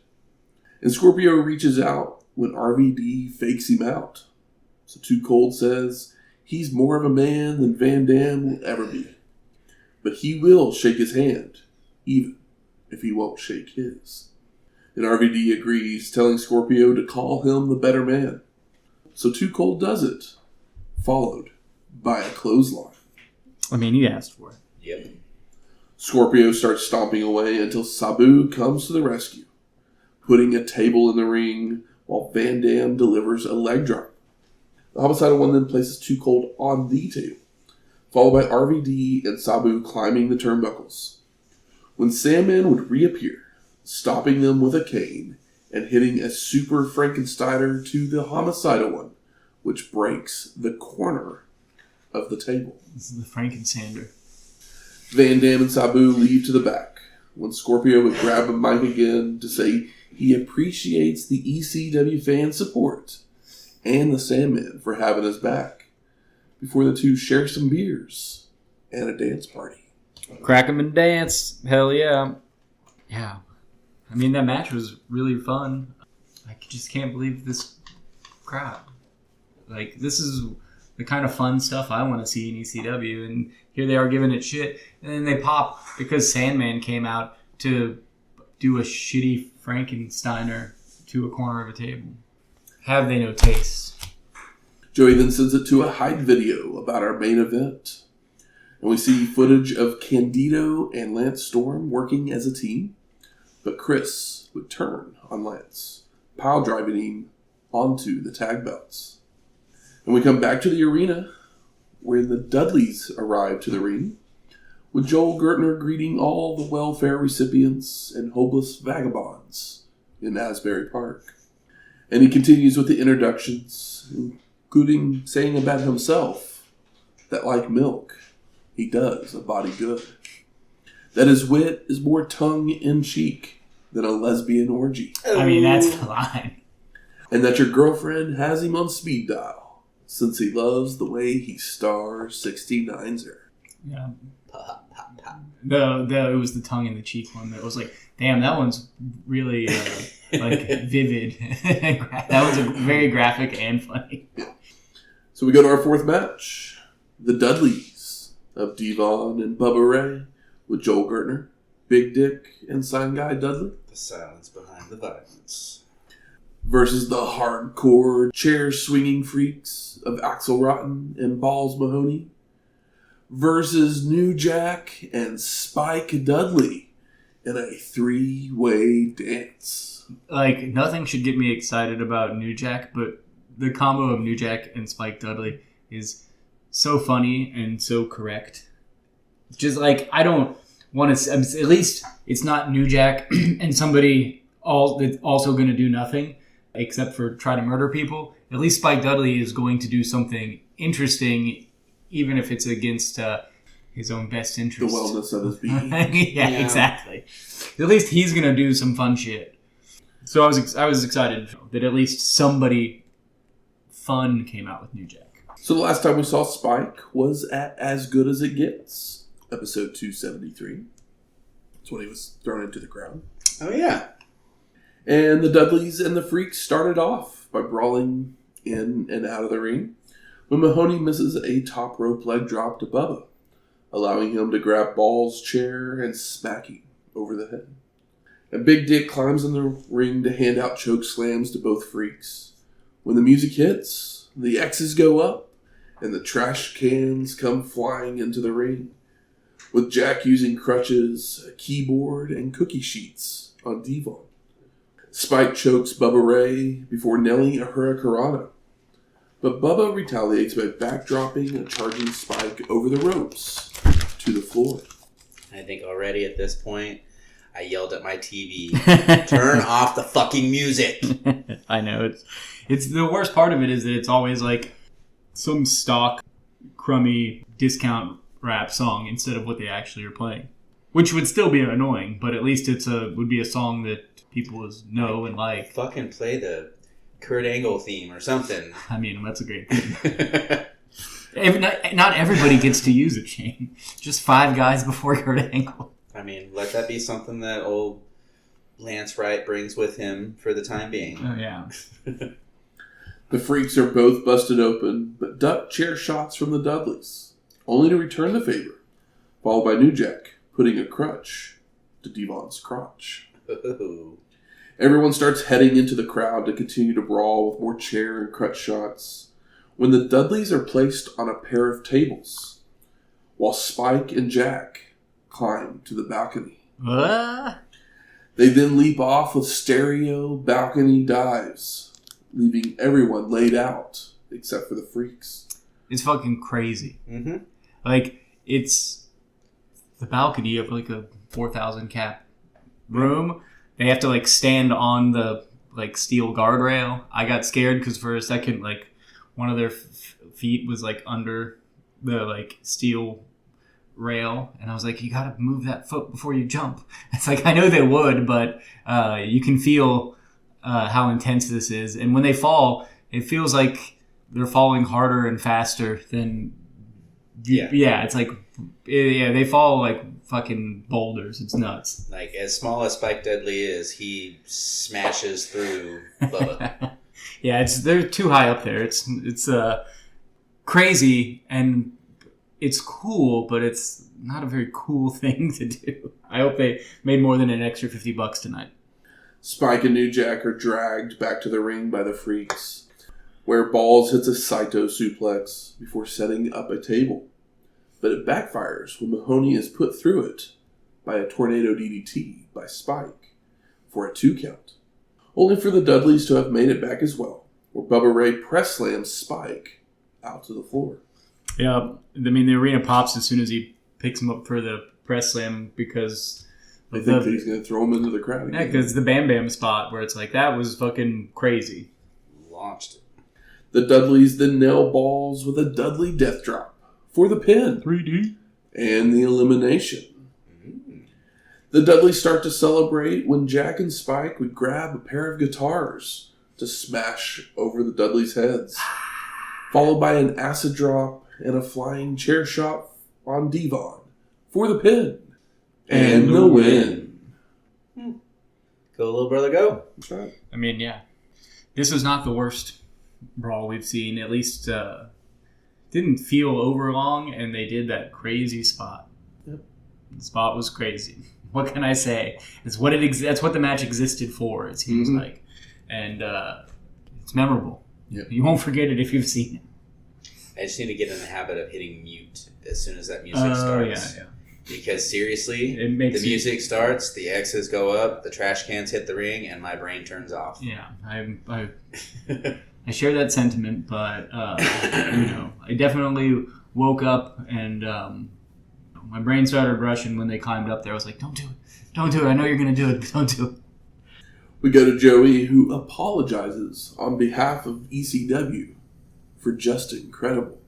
S1: And Scorpio reaches out when RVD fakes him out. So Too Cold says he's more of a man than Van Dam will ever be. But he will shake his hand, even if he won't shake his. And RVD agrees, telling Scorpio to call him the better man. So Too Cold does it, followed by a clothesline.
S2: He asked for it.
S3: Yep.
S1: Scorpio starts stomping away until Sabu comes to the rescue, putting a table in the ring while Van Dam delivers a leg drop. The homicidal one then places Too Cold on the table, followed by RVD and Sabu climbing the turnbuckles, when Sandman would reappear, stopping them with a cane and hitting a super Frankensteiner to the homicidal one, which breaks the corner of the table.
S2: This is the Frankensander.
S1: Van Dam and Sabu leave to the back, when Scorpio would grab a mic again to say he appreciates the ECW fan support and the Sandman for having his back, before the two share some beers and a dance party.
S2: Crack 'em and dance. Hell yeah. Yeah. That match was really fun. I just can't believe this crowd. This is the kind of fun stuff I want to see in ECW, and here they are giving it shit, and then they pop because Sandman came out to do a shitty Frankensteiner to a corner of a table. Have they no taste?
S1: Joey then sends it to a hide video about our main event. And we see footage of Candido and Lance Storm working as a team. But Chris would turn on Lance, pile driving him onto the tag belts. And we come back to the arena where the Dudleys arrive to the ring, with Joel Gertner greeting all the welfare recipients and hopeless vagabonds in Asbury Park. And he continues with the introductions, including saying about himself that, like milk, he does a body good. That his wit is more tongue-in-cheek than a lesbian orgy.
S2: I mean, that's the line.
S1: And that your girlfriend has him on speed dial, since he loves the way he star 69s her.
S2: Yeah. It was the tongue in the cheek one that was like, damn, that one's really vivid. That was very graphic and funny.
S1: Yeah. So we go to our fourth match. The Dudleys of Devon and Bubba Ray with Joel Gertner, Big Dick, and Sign Guy Dudley.
S3: The silence behind the violence.
S1: Versus the hardcore chair-swinging freaks of Axel Rotten and Balls Mahoney. Versus New Jack and Spike Dudley in a three-way dance.
S2: Like, nothing should get me excited about New Jack, but the combo of New Jack and Spike Dudley is so funny and so correct. Just like, I don't want to... At least it's not New Jack and somebody that's also going to do nothing except for try to murder people. At least Spike Dudley is going to do something interesting, even if it's against his own best interest.
S1: The wellness of his being.
S2: yeah, exactly. At least he's going to do some fun shit. So I was excited that at least somebody fun came out with New Jack.
S1: So the last time we saw Spike was at As Good As It Gets, episode 273. That's when he was thrown into the crowd.
S3: Oh, yeah.
S1: And the Dudleys and the Freaks started off by brawling in and out of the ring when Mahoney misses a top rope leg drop to Bubba, allowing him to grab Ball's chair and smack him over the head. And Big Dick climbs in the ring to hand out choke slams to both Freaks. When the music hits, the X's go up, and the trash cans come flying into the ring, with Jack using crutches, a keyboard, and cookie sheets on Devon. Spike chokes Bubba Ray before nailing a hurricanrana, but Bubba retaliates by backdropping a charging Spike over the ropes to the floor.
S3: I think already at this point, I yelled at my TV, turn off the fucking music.
S2: I know. It's the worst part of it is that it's always like some stock, crummy, discount rap song instead of what they actually are playing. Which would still be annoying, but at least would be a song that people know and like.
S3: Fucking play the Kurt Angle theme or something.
S2: I mean, that's a great thing. Not everybody gets to use it, Shane. Just 5 guys before Kurt Angle.
S3: I mean, let that be something that old Lance Wright brings with him for the time being.
S2: Oh, yeah.
S1: The Freaks are both busted open, but duck chair shots from the Dudleys, only to return the favor, followed by New Jack putting a crutch to Devon's crotch.
S3: Ooh.
S1: Everyone starts heading into the crowd to continue to brawl with more chair and crutch shots when the Dudleys are placed on a pair of tables, while Spike and Jack climb to the balcony. They then leap off with stereo balcony dives, leaving everyone laid out except for the Freaks.
S2: It's fucking crazy.
S3: Mm-hmm.
S2: Like, it's the balcony of like a 4,000 cap room. They have to like stand on the like steel guardrail. I got scared because for a second, like one of their feet was like under the like steel rail, and I was like, you gotta move that foot before you jump. It's like, I know they would, but you can feel how intense this is, and when they fall, it feels like they're falling harder and faster than it's like they fall like fucking boulders. It's nuts.
S3: Like, as small as Spike Dudley is, he smashes through Bubba.
S2: Yeah, they're too high up there. It's crazy, and it's cool, but it's not a very cool thing to do. I hope they made more than an extra $50 tonight.
S1: Spike and New Jack are dragged back to the ring by the Freaks, where Balls hits a Saito suplex before setting up a table. But it backfires when Mahoney is put through it by a tornado DDT by Spike for a 2 count. Only for the Dudleys to have made it back as well, where Bubba Ray press slams Spike out to the floor.
S2: Yeah, I mean, the arena pops as soon as he picks him up for the press slam because...
S1: They think that he's going to throw him into the crowd again.
S2: Yeah, because the Bam Bam spot where it's like, that was fucking crazy.
S3: Launched it.
S1: The Dudleys then nail Balls with a Dudley death drop for the pin.
S2: 3D.
S1: And the elimination. The Dudleys start to celebrate when Jack and Spike would grab a pair of guitars to smash over the Dudleys' heads, followed by an acid drop and a flying chair shot on Devon for the pin. And the win.
S3: Go, little brother, go.
S1: That's right.
S2: I mean, yeah. This was not the worst brawl we've seen. At least didn't feel over long, and they did that crazy spot.
S1: Yep.
S2: The spot was crazy. What can I say? It's what that's what the match existed for, it seems like. And it's memorable.
S1: Yep.
S2: You won't forget it if you've seen it.
S3: I just need to get in the habit of hitting mute as soon as that music starts.
S2: Yeah.
S3: Because seriously,
S2: It makes
S3: the music starts, the X's go up, the trash cans hit the ring, and my brain turns off.
S2: Yeah, I share that sentiment, but I definitely woke up and my brain started rushing when they climbed up there. I was like, "Don't do it! I know you're gonna do it. Don't do it."
S1: We go to Joey, who apologizes on behalf of ECW for just incredible,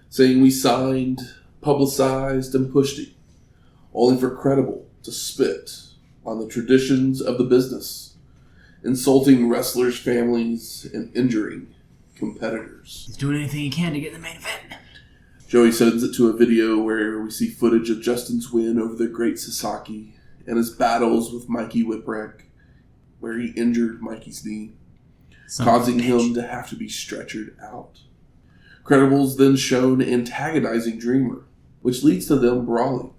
S1: saying we signed, publicized, and pushed him, only for Credible to spit on the traditions of the business, insulting wrestlers' families and injuring competitors.
S2: He's doing anything he can to get in the main event.
S1: Joey sends it to a video where we see footage of Justin's win over the Great Sasaki and his battles with Mikey Whipwreck, where he injured Mikey's knee, causing him to have to be stretchered out. Credible's then shown antagonizing Dreamer, which leads to them brawling.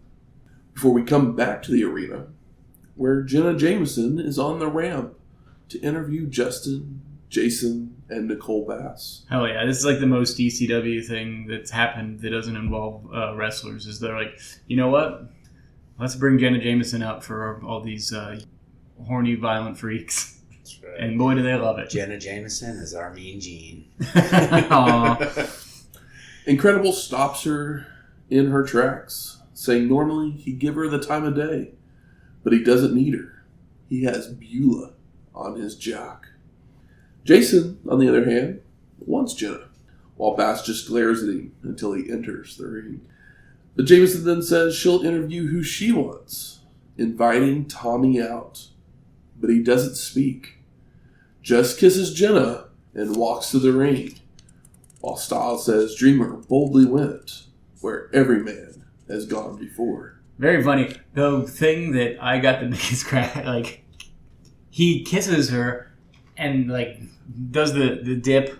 S1: Before we come back to the arena, where Jenna Jameson is on the ramp to interview Justin, Jason, and Nicole Bass.
S2: Hell yeah, this is like the most ECW thing that's happened that doesn't involve wrestlers. Is they're like, you know what? Let's bring Jenna Jameson up for all these horny, violent freaks.
S3: That's right.
S2: And boy, do they love it.
S3: Jenna Jameson is our mean Gene.
S1: Incredible stops her in her tracks, saying normally he'd give her the time of day, but he doesn't need her. He has Beulah on his jock. Jason, on the other hand, wants Jenna, while Bass just glares at him until he enters the ring. But Jameson then says she'll interview who she wants, inviting Tommy out. But he doesn't speak, just kisses Jenna and walks to the ring, while Styles says Dreamer boldly went where every man has gone before.
S2: Very funny. The thing that I got the biggest crack, like, he kisses her and, like, does the dip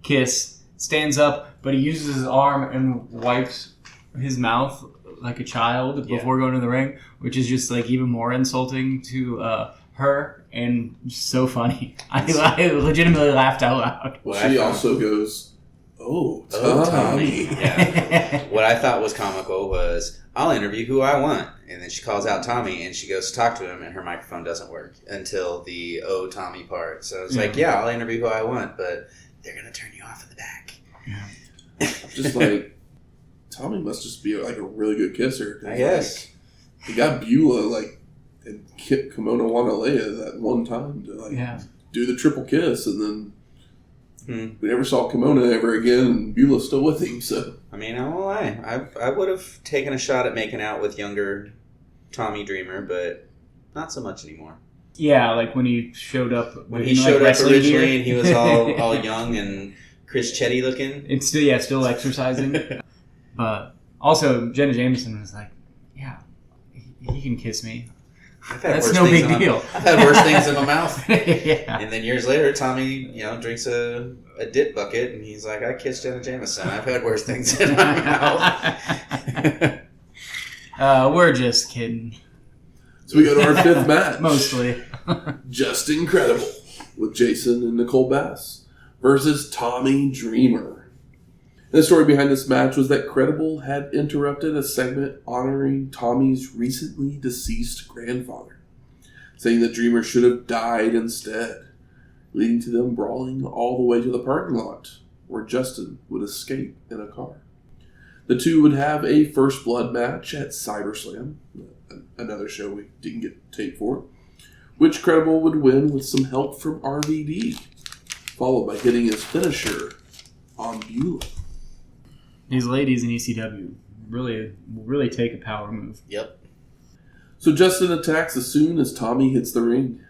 S2: kiss, stands up, but he uses his arm and wipes his mouth like a child before going to the ring, which is just, like, even more insulting to her and so funny. I legitimately laughed out loud.
S1: Well, she also goes, Oh, Tommy.
S3: Yeah. What I thought was comical was, I'll interview who I want. And then she calls out Tommy, and she goes to talk to him, and her microphone doesn't work until the "Oh, Tommy" part. So it's like, yeah, I'll interview who I want, but they're going to turn you off in the back.
S2: Yeah.
S1: Just like, Tommy must just be like a really good kisser.
S3: I guess.
S1: Like, he got Beulah, like, and Kimono Wanalea that one time to, like, do the triple kiss, and then we never saw Kimono ever again, and Beulah's still with him, so.
S3: I mean, I won't lie. I would have taken a shot at making out with younger Tommy Dreamer, but not so much anymore.
S2: Yeah, like when he showed up.
S3: When he showed up originally, and he was all young and Chris Chetti looking.
S2: It's still exercising. But also, Jenna Jameson was like, yeah, he can kiss me. That's no big deal.
S3: I've had worse things in my mouth.
S2: Yeah.
S3: And then years later, Tommy, drinks a dip bucket, and he's like, I kissed Jenna Jameson. I've had worse things in my mouth.
S2: We're just kidding.
S1: So we go to our fifth match.
S2: Mostly.
S1: Just Incredible with Jason and Nicole Bass versus Tommy Dreamer. And the story behind this match was that Credible had interrupted a segment honoring Tommy's recently deceased grandfather, saying that Dreamer should have died instead, leading to them brawling all the way to the parking lot, where Justin would escape in a car. The two would have a first blood match at CyberSlam, another show we didn't get tape for, which Credible would win with some help from RVD, followed by hitting his finisher on Bigelow.
S2: These ladies in ECW really take a power move.
S3: Yep.
S1: So Justin attacks as soon as Tommy hits the ring,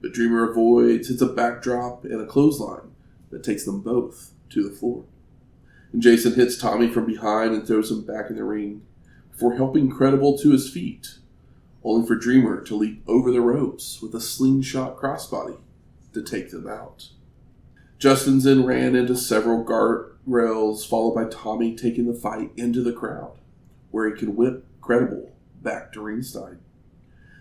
S1: but Dreamer avoids, hits a backdrop and a clothesline that takes them both to the floor. And Jason hits Tommy from behind and throws him back in the ring before helping Credible to his feet, only for Dreamer to leap over the ropes with a slingshot crossbody to take them out. Justin then ran into several guardrails, followed by Tommy taking the fight into the crowd, where he could whip Credible back to ringside.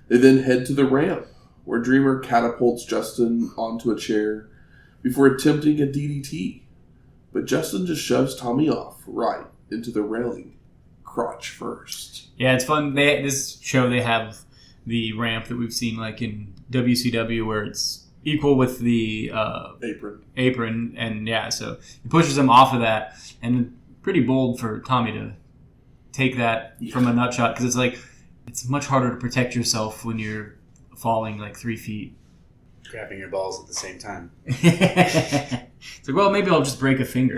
S1: They then head to the ramp, where Dreamer catapults Justin onto a chair before attempting a DDT, but Justin just shoves Tommy off right into the railing, crotch first.
S2: Yeah, it's fun. This show, they have the ramp that we've seen like in WCW, where it's equal with the apron, and yeah, so he pushes him off of that, and pretty bold for Tommy to take that from a nut shot, because it's much harder to protect yourself when you're falling like 3 feet.
S3: Grabbing your balls at the same time.
S2: It's like, well, maybe I'll just break a finger.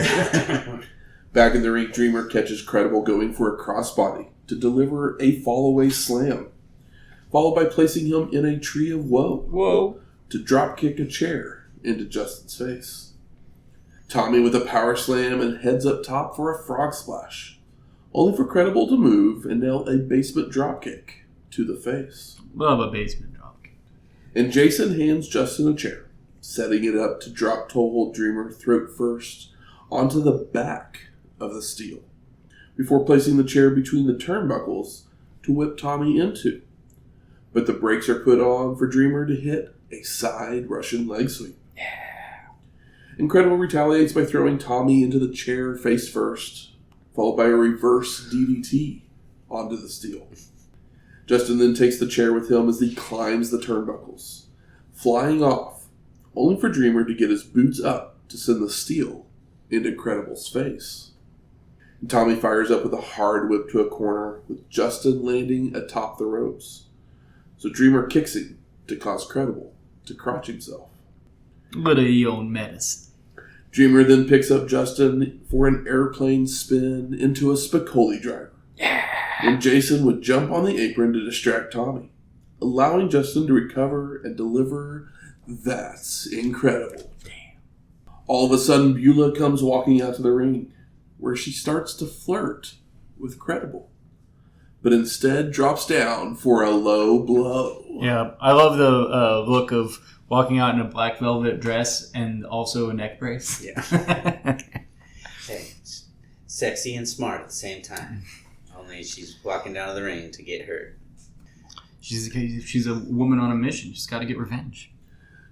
S1: Back in the ring, Dreamer catches Credible going for a crossbody to deliver a fall-away slam, followed by placing him in a tree of woe to dropkick a chair into Justin's face. Tommy with a power slam and heads up top for a frog splash, only for Credible to move and nail a basement dropkick to the face.
S2: Love a basement dropkick.
S1: And Jason hands Justin a chair, setting it up to drop toe hold Dreamer throat first onto the back of the steel, before placing the chair between the turnbuckles to whip Tommy into. But the brakes are put on for Dreamer to hit a side Russian leg sweep.
S2: Yeah.
S1: Incredible retaliates by throwing Tommy into the chair face first, followed by a reverse DDT onto the steel. Justin then takes the chair with him as he climbs the turnbuckles, flying off, only for Dreamer to get his boots up to send the steel into Credible's face. And Tommy fires up with a hard whip to a corner, with Justin landing atop the ropes. So Dreamer kicks him to cause Credible to crotch himself.
S2: But your own medicine.
S1: Dreamer then picks up Justin for an airplane spin into a Spicoli driver.
S2: Yeah.
S1: And Jason would jump on the apron to distract Tommy, allowing Justin to recover and deliver That's Incredible.
S2: Damn.
S1: All of a sudden, Beulah comes walking out to the ring, where she starts to flirt with Credible, but instead drops down for a low blow.
S2: Yeah, I love the look of walking out in a black velvet dress and also a neck brace.
S3: Yeah. Hey, sexy and smart at the same time. Only she's walking down to the ring to get hurt.
S2: She's a woman on a mission. She's got to get revenge.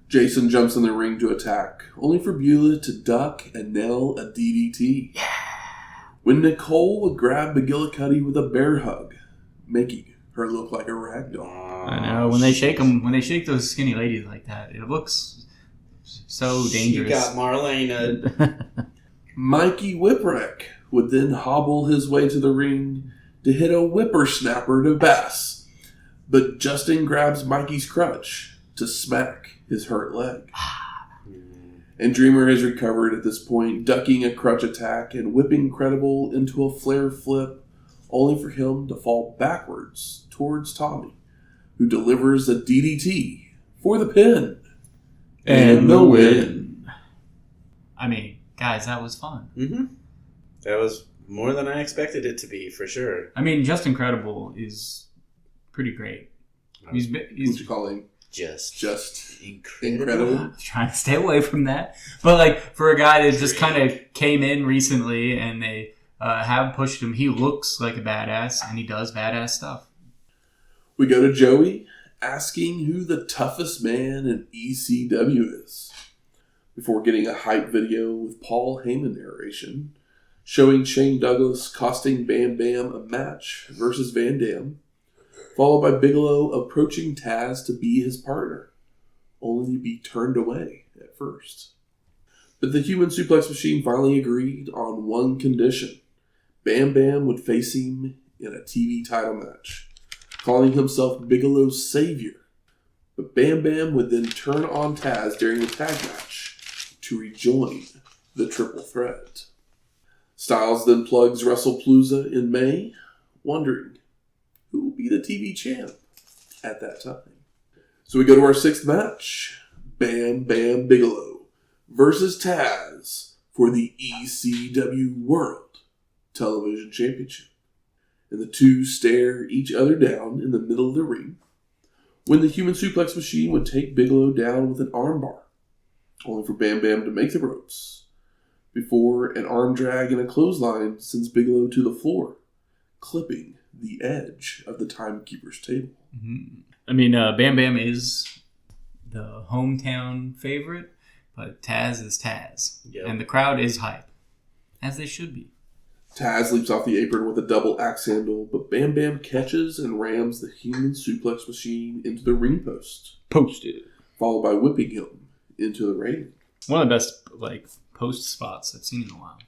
S1: Jason jumps in the ring to attack, only for Beulah to duck and nail a DDT.
S2: Yeah.
S1: When Nicole would grab Bigelow with a bear hug, making her look like a ragdoll.
S2: I know, when they shake those skinny ladies like that, it looks so dangerous.
S3: She got Marlena.
S1: Mikey Whipwreck would then hobble his way to the ring to hit a whippersnapper to Bass, but Justin grabs Mikey's crutch to smack his hurt leg. And Dreamer has recovered at this point, ducking a crutch attack and whipping Credible into a flare flip, only for him to fall backwards towards Tommy, who delivers a DDT for the pin. And the win.
S2: I mean, guys, that was fun.
S3: Mm-hmm. That was more than I expected it to be, for sure.
S2: I mean, Just Incredible is pretty great. He's
S1: What you call him?
S3: Just
S1: incredible.
S2: I'm trying to stay away from that. But like for a guy that just kind of came in recently and they have pushed him, he looks like a badass and he does badass stuff.
S1: We go to Joey asking who the toughest man in ECW is. Before getting a hype video with Paul Heyman narration, showing Shane Douglas costing Bam Bam a match versus Van Dam, followed by Bigelow approaching Taz to be his partner, only to be turned away at first. But the Human Suplex Machine finally agreed on one condition. Bam Bam would face him in a TV title match, calling himself Bigelow's savior. But Bam Bam would then turn on Taz during the tag match to rejoin the triple threat. Styles then plugs WrestlePalooza in May, wondering who will be the TV champ at that time. So we go to our sixth match. Bam Bam Bigelow versus Taz for the ECW World Television Championship. And the two stare each other down in the middle of the ring when the Human Suplex Machine would take Bigelow down with an armbar, only for Bam Bam to make the ropes, before an arm drag and a clothesline sends Bigelow to the floor, clipping the edge of the timekeeper's table.
S2: Mm-hmm. I mean, Bam Bam is the hometown favorite, but Taz is Taz. Yep. And the crowd is hype, as they should be.
S1: Taz leaps off the apron with a double axe handle, but Bam Bam catches and rams the Human Suplex Machine into the ring post.
S2: Posted.
S1: Followed by whipping him into the railing.
S2: One of the best post spots I've seen in a while.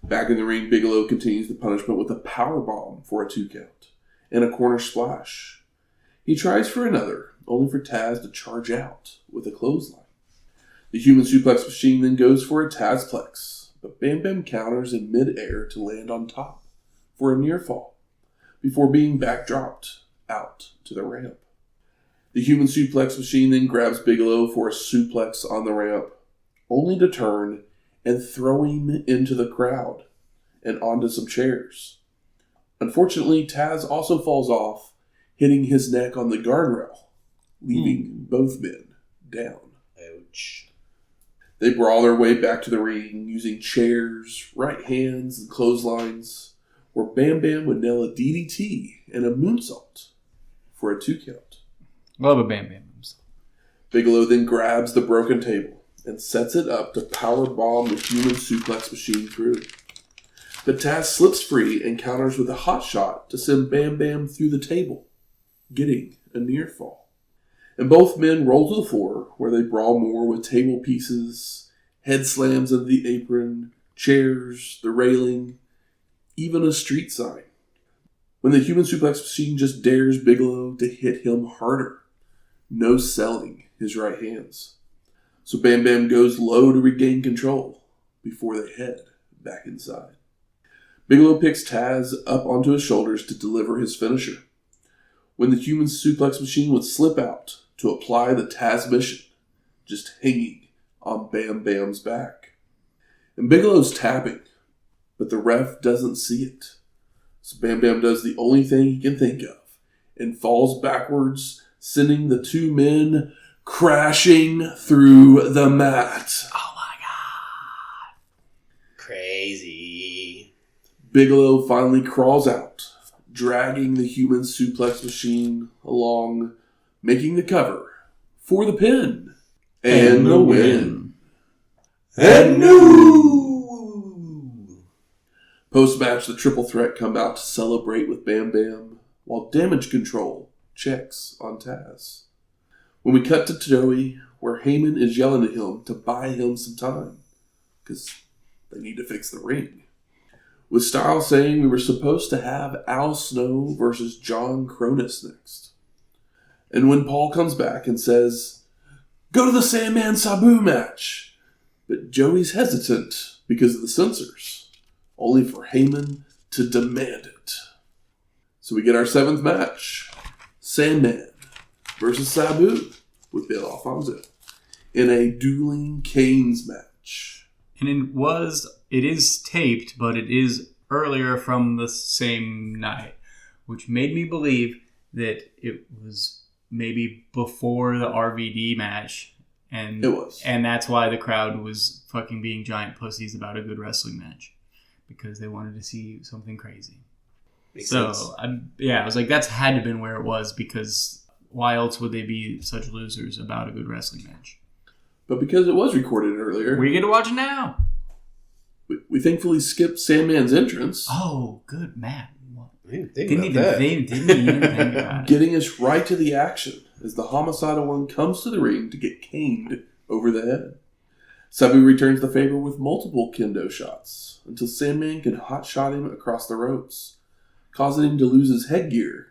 S1: Back in the ring, Bigelow continues the punishment with a powerbomb for a 2 count and a corner splash. He tries for another, only for Taz to charge out with a clothesline. The Human Suplex Machine then goes for a Tazplex, but Bam Bam counters in mid-air to land on top for a near fall, before being backdropped out to the ramp. The Human Suplex Machine then grabs Bigelow for a suplex on the ramp, only to turn and throw him into the crowd and onto some chairs. Unfortunately, Taz also falls off, hitting his neck on the guardrail, leaving both men down.
S3: Ouch.
S1: They brawl their way back to the ring using chairs, right hands, and clotheslines, where Bam Bam would nail a DDT and a moonsault for a 2 count.
S2: Love a Bam Bam moonsault.
S1: Bigelow then grabs the broken table and sets it up to powerbomb the Human Suplex Machine through. But Taz slips free and counters with a hot shot to send Bam Bam through the table, getting a near fall. And both men roll to the floor, where they brawl more with table pieces, head slams into the apron, chairs, the railing, even a street sign. When the Human Suplex Machine just dares Bigelow to hit him harder, no selling his right hands. So Bam Bam goes low to regain control before they head back inside. Bigelow picks Taz up onto his shoulders to deliver his finisher, when the Human Suplex Machine would slip out to apply the Taz mission, just hanging on Bam Bam's back. And Bigelow's tapping, but the ref doesn't see it. So Bam Bam does the only thing he can think of and falls backwards, sending the two men crashing through the mat.
S2: Oh my god.
S3: Crazy.
S1: Bigelow finally crawls out, dragging the Human Suplex Machine along, making the cover for the pin and the win.
S3: And no!
S1: Post-match, the triple threat come out to celebrate with Bam Bam, while Damage Control checks on Taz. When we cut to Joey, where Heyman is yelling at him to buy him some time, because they need to fix the ring. With Styles saying we were supposed to have Al Snow versus John Cronus next. And when Paul comes back and says, "Go to the Sandman Sabu match," but Joey's hesitant because of the censors, only for Heyman to demand it. So we get our 7th match, Sandman versus Sabu with Bill Alfonso in a Dueling Canes match.
S2: And it is taped, but it is earlier from the same night, which made me believe that it was maybe before the RVD match. And
S1: It was.
S2: And that's why the crowd was fucking being giant pussies about a good wrestling match. Because they wanted to see something crazy.
S3: Makes
S2: so,
S3: sense.
S2: I was like, that's had to have been where it was, because why else would they be such losers about a good wrestling match?
S1: But because it was recorded earlier,
S2: We get to watch it now.
S1: we thankfully skipped Sandman's entrance,
S2: Oh, good, Matt.
S3: Didn't
S2: Didn't even think about it.
S1: getting us right to the action as the Homicidal One comes to the ring to get caned over the head. Sabu returns the favor with multiple kendo shots until Sandman can hotshot him across the ropes, causing him to lose his headgear.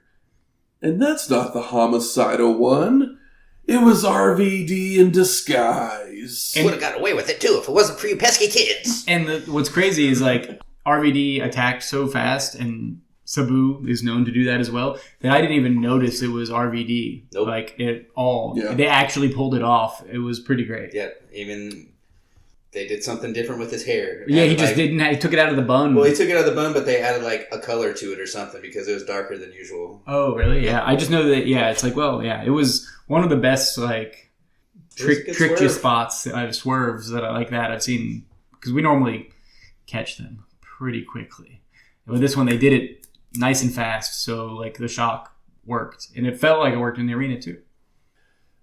S1: And that's not the Homicidal One. It was RVD in disguise.
S3: Would have got away with it too if it wasn't for you pesky kids.
S2: And what's crazy is like RVD attacked so fast, and Sabu is known to do that as well, that I didn't even notice it was RVD.
S3: Nope.
S2: Like it all.
S1: Yeah.
S2: They actually pulled it off. It was pretty great.
S3: Yeah, even they did something different with his hair.
S2: Yeah, he
S3: Added,
S2: just didn't. He took it out of the bun.
S3: Well, he took it out of the bun, but they added like a color to it or something because it was darker than usual.
S2: Oh, really? Yeah. I just know that. Yeah, it's like, well, yeah, it was one of the best like
S3: It was a good
S2: trick you
S3: swerve.
S2: spots, swerves that I like that I've seen, because we normally catch them pretty quickly. With this one, they did it nice and fast, so like the shock worked, and it felt like it worked in the arena too.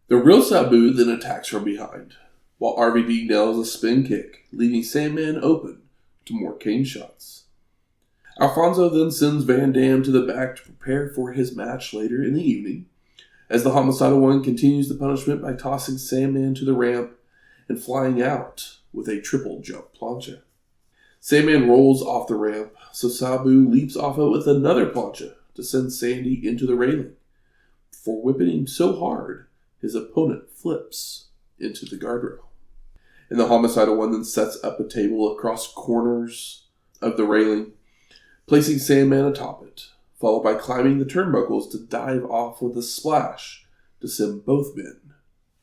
S1: The real Sabu then attacks from behind, while RVD nails a spin kick, leaving Sandman open to more cane shots. Alfonso then sends Van Dam to the back to prepare for his match later in the evening, as the Homicidal One continues the punishment by tossing Sandman to the ramp and flying out with a triple jump plancha. Sandman rolls off the ramp, so Sabu leaps off it with another plancha to send Sandy into the railing, before whipping him so hard his opponent flips into the guardrail. And the Homicidal One then sets up a table across corners of the railing, placing Sandman atop it, followed by climbing the turnbuckles to dive off with a splash to send both men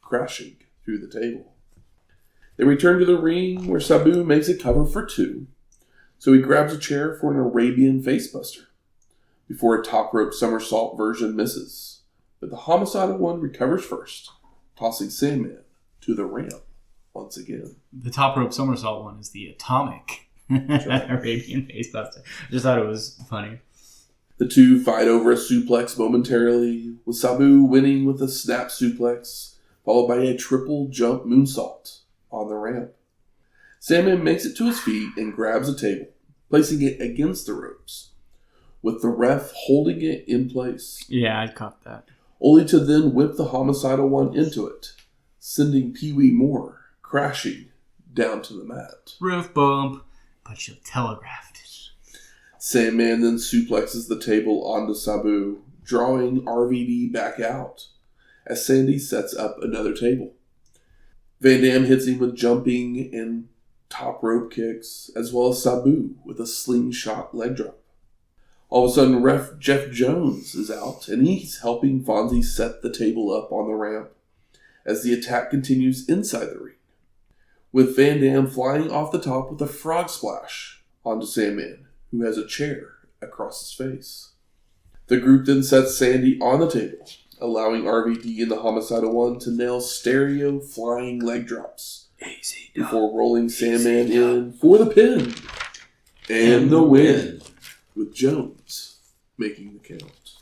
S1: crashing through the table. They return to the ring where Sabu makes a cover for two, so he grabs a chair for an Arabian facebuster, before a top rope somersault version misses. But the Homicidal One recovers first, tossing Sandman to the ramp once again.
S2: The top rope somersault one is the atomic Arabian facebuster. I just thought it was funny.
S1: The two fight over a suplex momentarily, with Sabu winning with a snap suplex, followed by a triple jump moonsault on the ramp. Sandman makes it to his feet and grabs a table, placing it against the ropes, with the ref holding it in place,
S2: Yeah, I caught that.
S1: only to then whip the Homicidal One into it, sending Pee Wee Moore crashing down to the mat.
S2: Roof bump, but you telegraphed it.
S1: Sandman then suplexes the table onto Sabu, drawing RVD back out, as Sandy sets up another table. Van Dam hits him with jumping and top rope kicks, as well as Sabu with a slingshot leg drop. All of a sudden, ref Jeff Jones is out, and he's helping Fonzie set the table up on the ramp as the attack continues inside the ring, with Van Dam flying off the top with a frog splash onto Sandman, who has a chair across his face. The group then sets Sandy on the table, allowing RVD and the Homicidal One to nail stereo flying leg drops before rolling Sandman in for the pin and the win, with Jones making the count.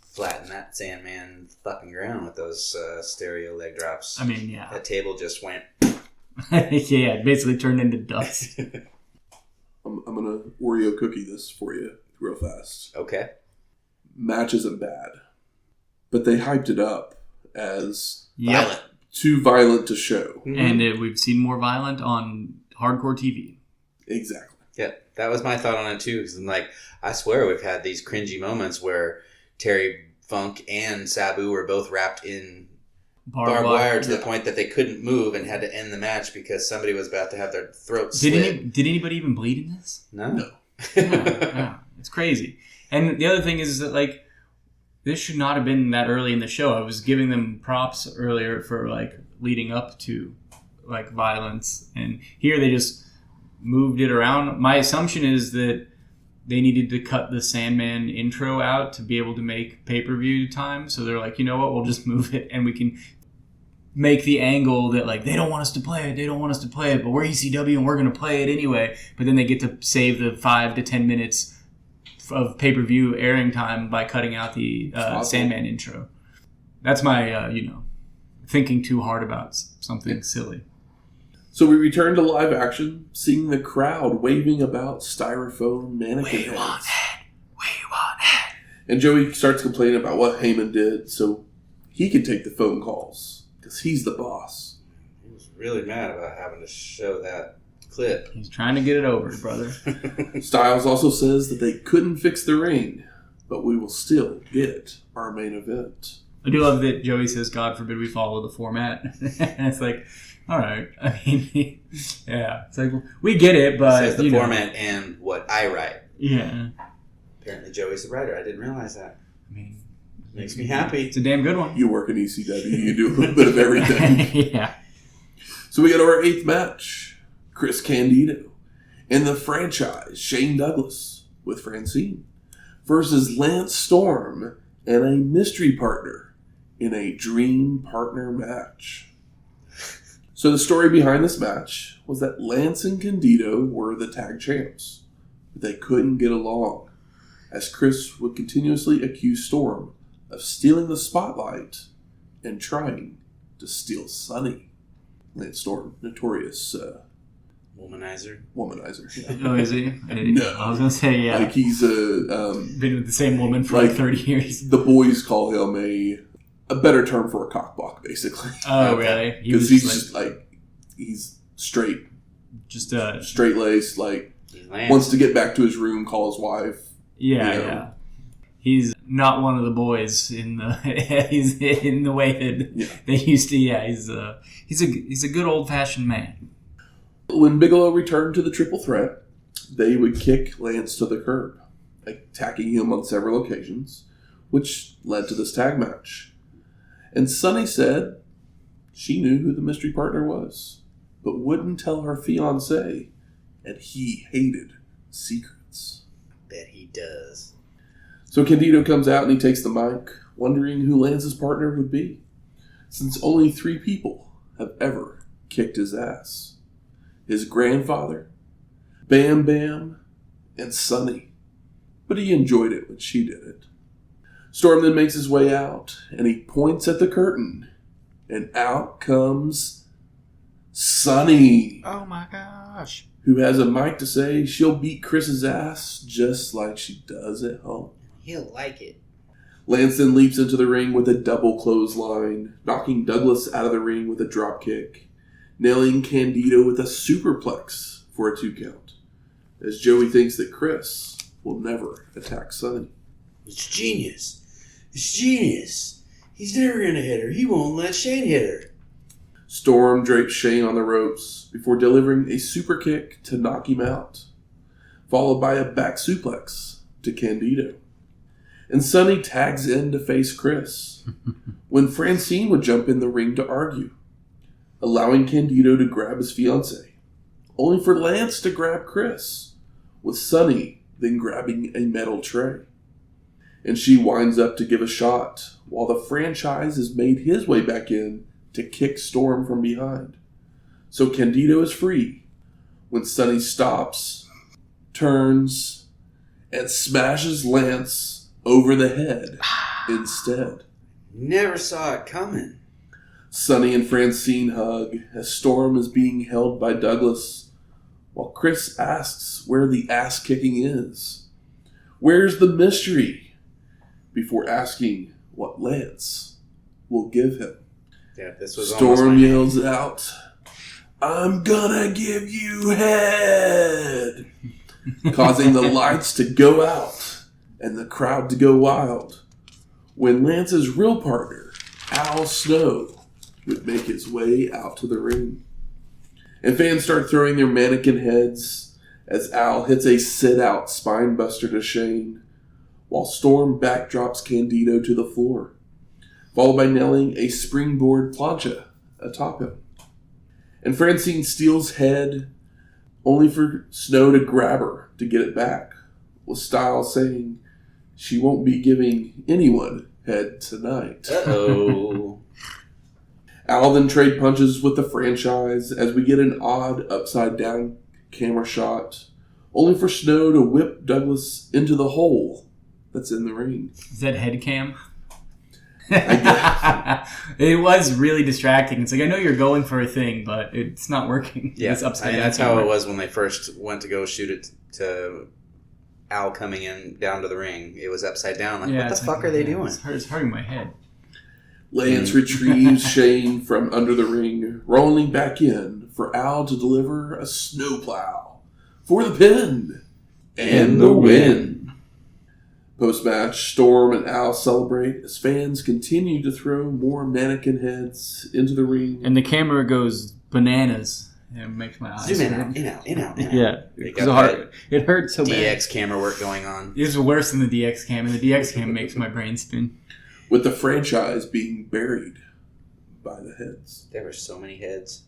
S3: Flatten that Sandman fucking ground with those stereo leg drops.
S2: I mean, yeah.
S3: That table just went.
S2: Yeah, it basically turned into dust.
S1: I'm going to Oreo cookie this for you real fast.
S3: Okay.
S1: Match isn't bad, but they hyped it up as
S3: Violent.
S1: too violent to show.
S2: And we've seen more violent on hardcore TV.
S1: Exactly.
S3: Yeah, that was my thought on it too. Because I'm like, I swear we've had these cringy moments where Terry Funk and Sabu were both wrapped in barbed wire to the point that they couldn't move and had to end the match because somebody was about to have their throat slit.
S2: Did anybody even bleed in this?
S3: No.
S2: No. It's crazy. And the other thing is that, like, this should not have been that early in the show. I was giving them props earlier for, like, leading up to, like, violence. And here they just moved it around. My assumption is that they needed to cut the Sandman intro out to be able to make pay-per-view time. So they're like, you know what, we'll just move it and we can make the angle that, like, they don't want us to play it, but we're ECW and we're going to play it anyway. But then they get to save the 5 to 10 minutes of pay-per-view airing time by cutting out the Sandman intro. That's my, thinking too hard about something silly.
S1: So we return to live action, seeing the crowd waving about styrofoam mannequin heads.
S2: We want it.
S1: And Joey starts complaining about what Heyman did so he can take the phone calls, because he's the boss.
S3: He was really mad about having to show that clip.
S2: He's trying to get it over, brother.
S1: Styles also says that they couldn't fix the ring, but we will still get our main event.
S2: I do love that Joey says, God forbid we follow the format. And it's like, all right. I mean, yeah. It's like, we get it, but...
S3: It says the format and what I write.
S2: Yeah.
S3: Apparently Joey's the writer. I didn't realize that.
S2: I mean...
S3: Makes me happy.
S2: It's a damn good one.
S1: You work in ECW. You do a little bit of everything.
S2: Yeah.
S1: So we got our 8th match. Chris Candido and the franchise Shane Douglas with Francine versus Lance Storm and a mystery partner in a dream partner match. So the story behind this match was that Lance and Candido were the tag champs, but they couldn't get along, as Chris would continuously accuse Storm of stealing the spotlight and trying to steal Sunny. Lance Storm, notorious
S3: womanizer.
S1: Yeah.
S2: Oh, is he?
S1: No.
S2: I was going to say, yeah.
S1: Like he's
S2: been with the same woman for like 30 years.
S1: The boys call him a better term for a cockblock, basically.
S2: Oh, really?
S1: Because he's just like, he's straight.
S2: Just
S1: straight-laced, like, wants to get back to his room, call his wife.
S2: Yeah, yeah. He's not one of the boys in the he's in the way that they used to. Yeah, he's a good old-fashioned man.
S1: When Bigelow returned to the triple threat, they would kick Lance to the curb, attacking him on several occasions, which led to this tag match. And Sunny said she knew who the mystery partner was, but wouldn't tell her fiancé, and he hated secrets.
S3: Bet he does.
S1: So Candido comes out and he takes the mic, wondering who Lance's partner would be, since only 3 people have ever kicked his ass. His grandfather, Bam Bam, and Sunny. But he enjoyed it when she did it. Storm then makes his way out, and he points at the curtain, and out comes Sunny.
S3: Oh my gosh.
S1: Who has a mic to say she'll beat Chris's ass just like she does at home.
S3: He'll like it.
S1: Lance then leaps into the ring with a double clothesline, knocking Douglas out of the ring with a drop kick, nailing Candido with a superplex for a 2 count, as Joey thinks that Chris will never attack Sunny.
S3: It's genius. It's genius. He's never going to hit her. He won't let Shane hit her.
S1: Storm drapes Shane on the ropes before delivering a super kick to knock him out, followed by a back suplex to Candido. And Sunny tags in to face Chris, when Francine would jump in the ring to argue, allowing Candido to grab his fiancée, only for Lance to grab Chris, with Sunny then grabbing a metal tray. And she winds up to give a shot, while the franchise has made his way back in to kick Storm from behind. So Candido is free, when Sunny stops, turns, and smashes Lance over the head instead.
S3: Never saw it coming.
S1: Sunny and Francine hug as Storm is being held by Douglas, while Chris asks where the ass-kicking is. Where's the mystery? Before asking what Lance will give him.
S3: Yeah, this was
S1: Storm yells out, "I'm gonna give you head!" causing the lights to go out and the crowd to go wild, when Lance's real partner, Al Snow, would make his way out to the ring. And fans start throwing their mannequin heads as Al hits a sit-out spine buster to Shane, while Storm backdrops Candido to the floor, followed by nailing a springboard plancha atop him. And Francine steals head, only for Snow to grab her to get it back, with Styles saying she won't be giving anyone head tonight.
S3: Uh-oh.
S1: Al then trade punches with the franchise as we get an odd upside-down camera shot, only for Snow to whip Douglas into the hole that's in the ring.
S2: Is that head cam? It was really distracting. It's like, I know you're going for a thing, but it's not working.
S3: Yeah,
S2: it's upside down.
S3: That's how it was when they first went to go shoot it to Al coming in down to the ring. It was upside down. Like, what the fuck are they doing?
S2: It's hurting my head.
S1: Lance retrieves Shane from under the ring, rolling back in for Al to deliver a snowplow for the pin and the win. Post-match, Storm and Al celebrate as fans continue to throw more mannequin heads into the ring.
S2: And the camera goes bananas. It makes my eyes
S3: Zoom
S2: hurt.
S3: in out.
S2: Yeah. It hurts so bad.
S3: DX camera work going on.
S2: It's worse than the DX cam, and the DX cam makes my brain spin.
S1: With the franchise being buried by the heads.
S3: There were so many heads.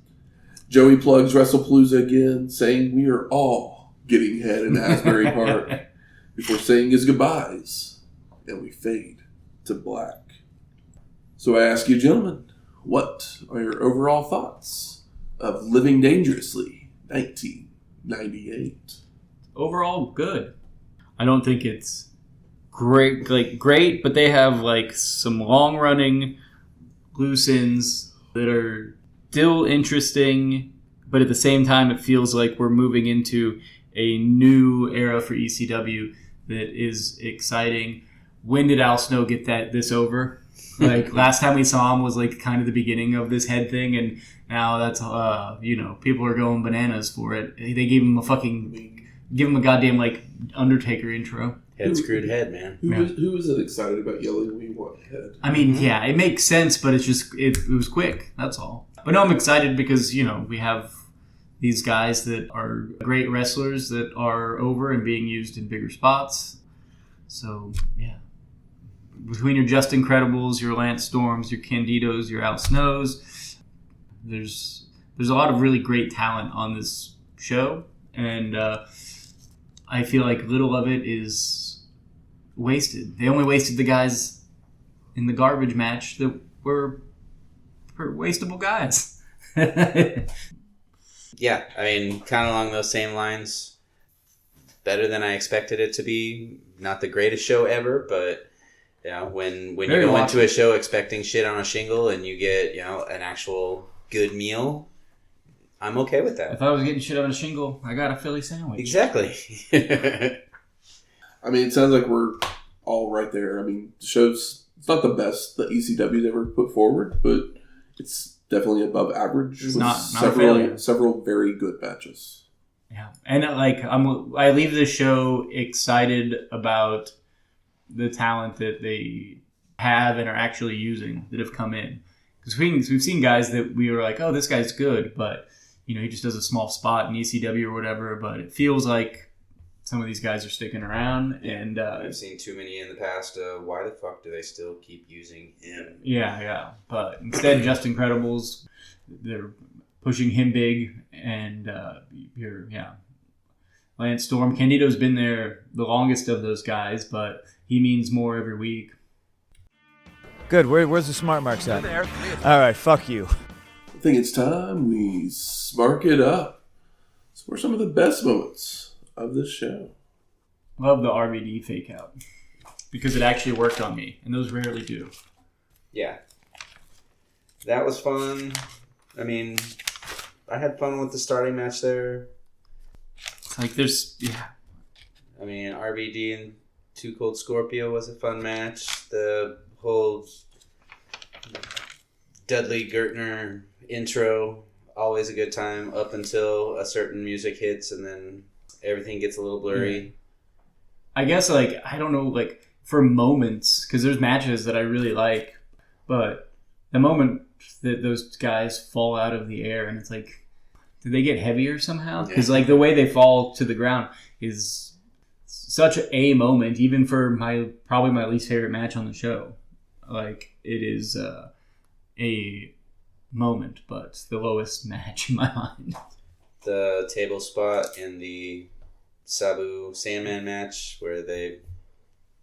S1: Joey plugs WrestlePalooza again, saying we are all getting head in Asbury Park before saying his goodbyes, and we fade to black. So I ask you, gentlemen, what are your overall thoughts of Living Dangerously 1998?
S2: Overall, good. I don't think it's great, but they have some long-running loose ends that are still interesting, but at the same time, it feels like we're moving into a new era for ECW that is exciting. When did Al Snow get this over? Last time we saw him was kind of the beginning of this head thing, and now that's people are going bananas for it. They gave him a goddamn Undertaker intro.
S3: Head screwed head, man.
S1: Who isn't excited about yelling we want head?
S2: I mean, yeah, it makes sense, but it's just it was quick. That's all. But no, I'm excited because we have these guys that are great wrestlers that are over and being used in bigger spots. So yeah, between your Just Incredibles, your Lance Storms, your Candidos, your Al Snows, there's a lot of really great talent on this show, and I feel like little of it is wasted. They only wasted the guys in the garbage match that were wastable guys.
S3: Yeah, I mean, kind of along those same lines. Better than I expected it to be. Not the greatest show ever, but when you go into a show expecting shit on a shingle and you get an actual good meal, I'm okay with that.
S2: If I was getting shit on a shingle, I got a Philly sandwich.
S3: Exactly.
S1: I mean, it sounds like we're all right there. I mean, the show's it's not the best that ECW's ever put forward, but it's definitely above average.
S2: It's not a failure.
S1: Several very good matches.
S2: Yeah, and I leave the show excited about the talent that they have and are actually using that have come in. Because we've seen guys that we were like, oh, this guy's good, but he just does a small spot in ECW or whatever. But it feels like some of these guys are sticking around, and
S3: I've seen too many in the past. Why the fuck do they still keep using him?
S2: Yeah. But instead, Just Incredibles, they're pushing him big, and Lance Storm. Candido's been there the longest of those guys, but he means more every week.
S4: Good. Where's the smart marks at? There. All right. Fuck you.
S1: I think it's time we smark it up. So what are some of the best moments of this show?
S2: Love the RVD fake out because it actually worked on me, and those rarely do.
S3: Yeah, that was fun. I mean, I had fun with the starting match there. I mean, RVD and Too Cold Scorpio was a fun match. The whole Dudley Gertner intro, always a good time up until a certain music hits, and then everything gets a little blurry.
S2: I guess, I don't know, for moments, because there's matches that I really like, but the moment that those guys fall out of the air and it's like, did they get heavier somehow? Because, the way they fall to the ground is such a moment, even for probably my least favorite match on the show. It is a moment, but the lowest match in my mind.
S3: The table spot in the Sabu Sandman match where they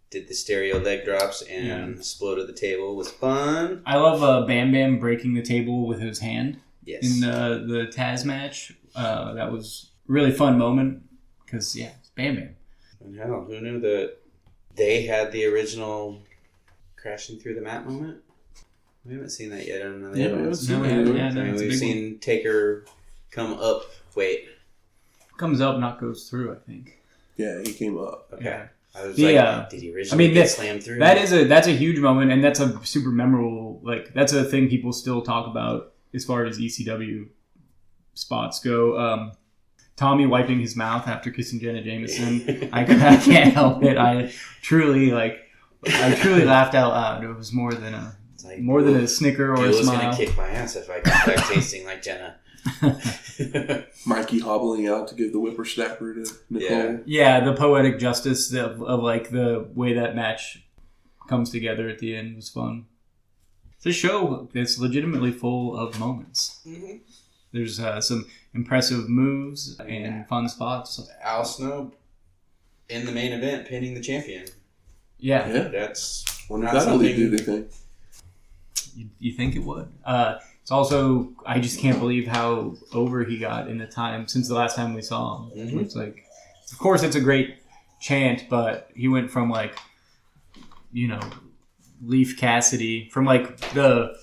S3: did the stereo leg drops and exploded the table. Was fun.
S2: I love Bam Bam breaking the table with his hand in the Taz match. That was a really fun moment because, it's Bam Bam.
S3: And hell, who knew that they had the original crashing through the mat moment? We haven't seen that yet. I don't know. We've seen Taker come up. Wait.
S2: Comes up, not goes through, I think.
S1: Yeah, he came up.
S3: Okay.
S2: Yeah.
S3: I was did he originally get slammed through?
S2: That's a huge moment, and that's a super memorable, that's a thing people still talk about as far as ECW spots go. Tommy wiping his mouth after kissing Jenna Jameson. I can't help it. I truly laughed out loud. It was more than a snicker or a smile.
S3: Gonna kick my ass if I got back tasting like Jenna.
S1: Mikey hobbling out to give the whippersnapper to Nicole.
S2: Yeah, the poetic justice of the way that match comes together at the end was fun. It's a show that's legitimately full of moments. Mm-hmm. There's some impressive moves and fun spots.
S3: Al Snow in the main event pinning the champion.
S2: Yeah.
S3: That's
S1: not something do anything.
S2: You think it would? It's also, I just can't believe how over he got in the time since the last time we saw him. Mm-hmm. It's of course, it's a great chant, but he went from Leaf Cassidy from the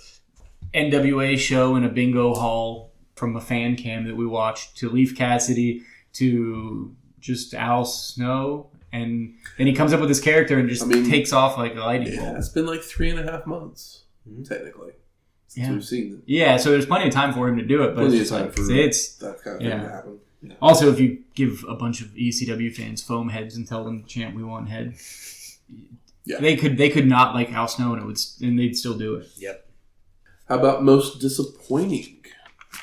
S2: NWA show in a bingo hall from a fan cam that we watched to Leaf Cassidy to just Al Snow. And then he comes up with this character and just takes off like a lightning bolt.
S1: It's been 3.5 months, technically. Since we've seen them.
S2: Yeah, so there's plenty of time for him to do it, but it's
S1: that kind of thing to happen. Yeah.
S2: Also, if you give a bunch of ECW fans foam heads and tell them to chant "We Want Head," they could not like Al Snow and they'd still do it.
S3: Yep.
S1: How about most disappointing?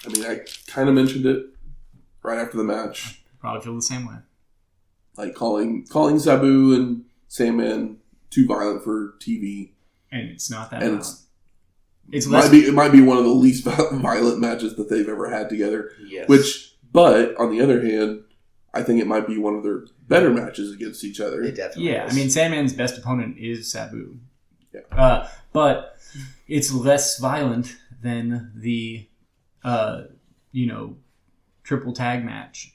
S1: I kind of mentioned it right after the match.
S2: Probably feel the same way.
S1: Calling Sabu and Sandman too violent for TV,
S2: and it's not that.
S1: And
S2: violent.
S1: It might be one of the least violent matches that they've ever had together.
S3: Yes.
S1: But on the other hand, I think it might be one of their better matches against each other.
S3: It definitely is.
S2: Sandman's best opponent is Sabu.
S1: Yeah.
S2: But it's less violent than the, triple tag match.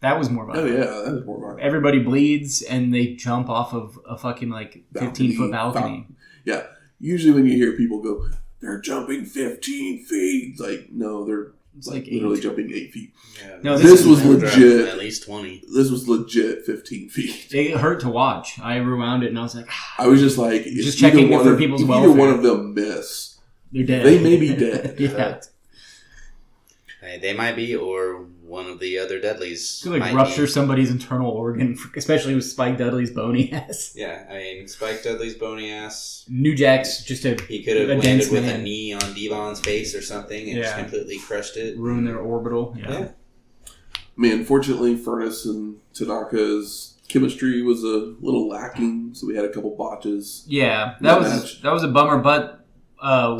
S2: That was more violent.
S1: Oh, yeah, that was more violent.
S2: Everybody bleeds, and they jump off of a fucking, 15-foot balcony.
S1: Yeah. Usually when you hear people go, they're jumping 15 feet. It's no, they're literally jumping 8 feet.
S3: Yeah.
S2: No,
S1: this was legit.
S3: At least 20.
S1: This was legit 15 feet.
S2: It hurt to watch. I rewound it and I was like...
S1: I was just
S2: just checking it for people's welfare.
S1: Either one of them miss,
S2: they're dead.
S1: They may be dead.
S2: Yeah.
S3: They might be, or one of the other Dudleys
S2: could rupture somebody's internal organ, especially with Spike Dudley's bony ass.
S3: Yeah, Spike Dudley's bony ass.
S2: New Jack's just
S3: he could have landed with a knee on Devon's face or something and just completely crushed it.
S2: Ruin their orbital. Yeah.
S1: Unfortunately, Furnas and Tanaka's chemistry was a little lacking, so we had a couple botches.
S2: Yeah, that was a bummer, but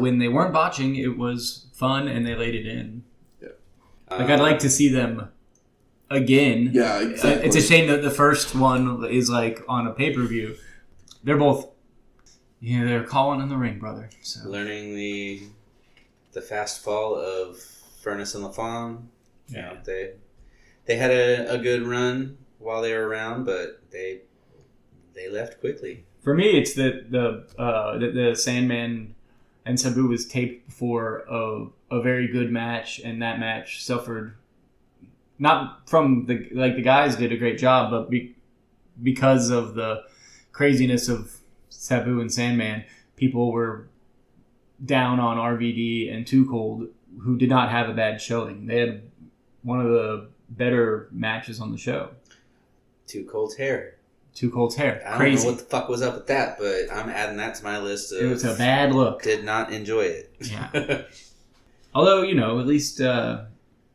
S2: when they weren't botching, it was fun and they laid it in. I'd like to see them again.
S1: Yeah, exactly.
S2: It's a shame that the first one is on a pay-per-view. They're both, they're calling in the ring, brother. So.
S3: Learning the fast fall of Furnas and LaFawn.
S2: Yeah.
S3: They had a good run while they were around, but they left quickly.
S2: For me, it's that the Sandman and Sabu was taped before a very good match, and that match suffered not from the guys did a great job, but because of the craziness of Sabu and Sandman, people were down on RVD and Too Cold, who did not have a bad showing. They had one of the better matches on the show.
S3: Too Cold's hair.
S2: I
S3: don't know what the fuck was up with that, but I'm adding that to my list.
S2: It was a bad look.
S3: Did not enjoy it.
S2: Yeah. Although, at least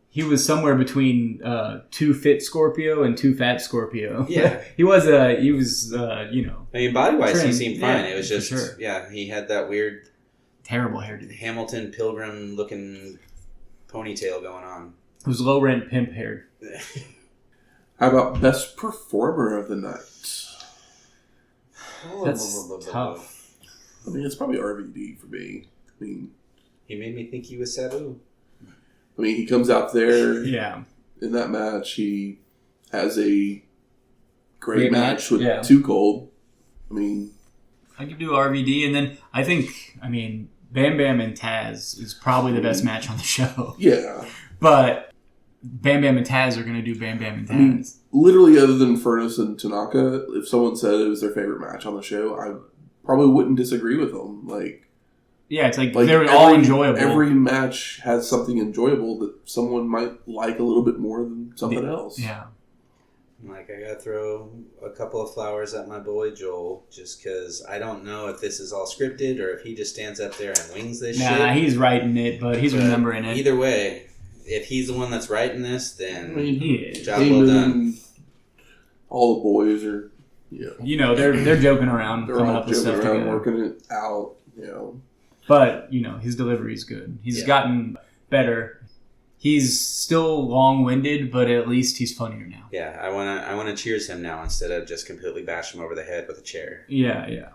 S2: he was somewhere between too fit Scorpio and too fat Scorpio.
S3: Yeah.
S2: he was,
S3: body-wise, he seemed fine.
S2: Yeah,
S3: it was just,
S2: sure.
S3: He had that weird...
S2: terrible hairdo.
S3: Hamilton Pilgrim-looking ponytail going on.
S2: It was low-rent pimp hair.
S1: How about best performer of the night?
S2: That's tough.
S1: I mean, it's probably RVD for me. I mean,
S3: he made me think he was Sabu.
S1: I mean, he comes out there.
S2: Yeah.
S1: In that match, he has a great match with
S2: Too
S1: Cold. I mean,
S2: I could do RVD, and then I think, Bam Bam and Taz is probably the best match on the show.
S1: Yeah.
S2: But Bam Bam and Taz are going to do Bam Bam and Taz.
S1: I mean, literally, other than Furnas and Tanaka, if someone said it was their favorite match on the show, I probably wouldn't disagree with them.
S2: Yeah, it's like they're all enjoyable.
S1: Every match has something enjoyable that someone might like a little bit more than something else.
S2: Yeah.
S3: I gotta throw a couple of flowers at my boy Joel, just because I don't know if this is all scripted or if he just stands up there and wings this shit.
S2: Nah, he's writing it, but he's remembering it.
S3: Either way, if he's the one that's writing this, then
S2: he is.
S3: Job well done.
S1: All the boys are,
S2: they're joking around,
S1: they're
S2: coming
S1: all
S2: up with
S1: joking
S2: stuff
S1: around,
S2: together.
S1: working it out,
S2: But, his delivery's good. He's gotten better. He's still long-winded, but at least he's funnier now.
S3: Yeah, I wanna cheers him now instead of just completely bash him over the head with a chair.
S2: Yeah.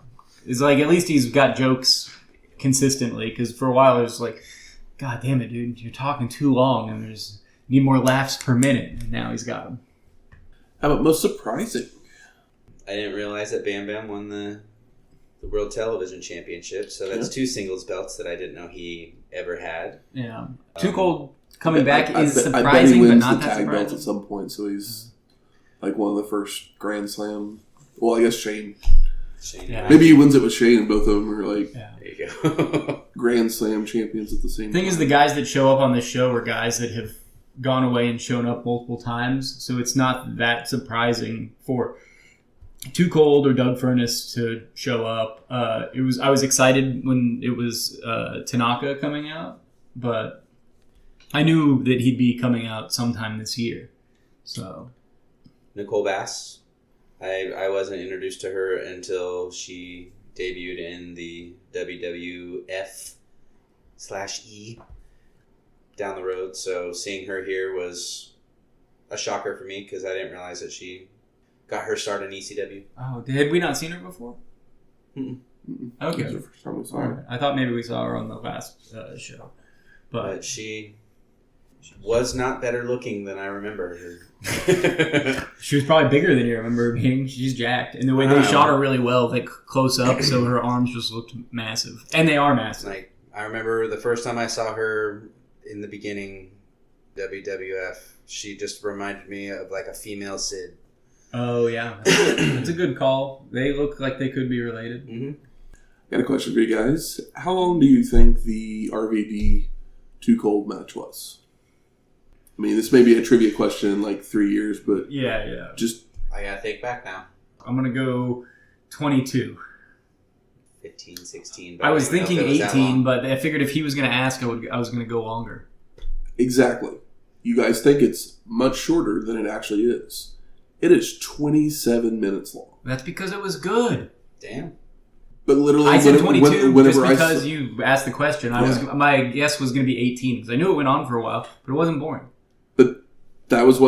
S2: It's like, at least he's got jokes consistently, because for a while it was like, God damn it, dude, you're talking too long, and need more laughs per minute, and now he's got them.
S1: How about most surprising?
S3: I didn't realize that Bam Bam won the World Television Championship, so that's 2 singles belts that I didn't know he ever had.
S2: Yeah. Too Cold coming back is
S1: I bet he
S2: surprising, but
S1: wins
S2: not
S1: the
S2: that
S1: tag belts
S2: surprising.
S1: at some point, so he's like one of the first Grand Slam. Well, I guess Shane.
S2: Yeah.
S1: Maybe he wins it with Shane, and both of them are like
S3: There you go.
S1: Grand Slam champions at the same time.
S2: The thing is, the guys that show up on this show are guys that have gone away and shown up multiple times, so it's not that surprising for Too Cold or Doug Furnas to show up. I was excited when it was Tanaka coming out, but I knew that he'd be coming out sometime this year. So
S3: Nicole Bass. I wasn't introduced to her until she debuted in the WWF/E down the road. So seeing her here was a shocker for me because I didn't realize that she got her start in ECW.
S2: Oh, had we not seen her before?
S3: Mm-mm.
S2: Okay.
S1: That was the first time we saw her.
S2: I thought maybe we saw her on the last show.
S3: But she was not better looking than I remember her.
S2: She was probably bigger than you remember her being. She's jacked. And the way they shot her really well, like close up, so her arms just looked massive. And they are massive.
S3: Like, I remember the first time I saw her in the beginning, WWF, she just reminded me of like a female Sid.
S2: Oh, yeah. It's a good call. They look like they could be related.
S3: Mm-hmm.
S1: Got a question for you guys. How long do you think the RVD Too Cold match was? I mean, this may be a trivia question in like 3 years, but
S2: Yeah.
S1: just
S3: I gotta think back now.
S2: I'm going to go 22.
S3: 15, 16. But
S2: I was
S3: didn't know
S2: thinking
S3: if it was that
S2: 18,
S3: long.
S2: but I figured if he was going to ask, I was going to go longer.
S1: exactly. You guys think it's much shorter than it actually is. It is 27 minutes long.
S2: That's because it was good.
S3: Damn.
S1: But literally,
S2: I said 22 just
S1: whenever
S2: because you asked the question. My guess was going to be 18 because I knew it went on for a while, but it wasn't boring.
S1: But that was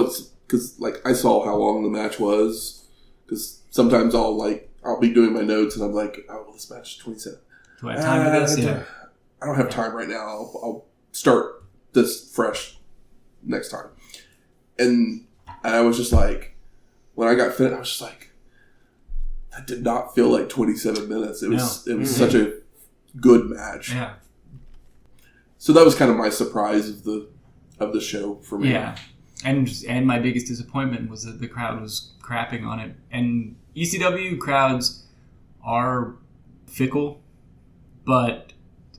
S1: because like I saw how long the match was. Because sometimes I'll be doing my notes and I'm like, oh, well, this match is 27.
S2: Do I have time for this? Yeah.
S1: I don't have time right now. I'll start this fresh next time. And I was just like, when I got finished, I was just like, that did not feel like 27 minutes. It was such a good match.
S2: Yeah.
S1: So that was kind of my surprise of the show for me.
S2: Yeah. And my biggest disappointment was that the crowd was crapping on it. And ECW crowds are fickle, but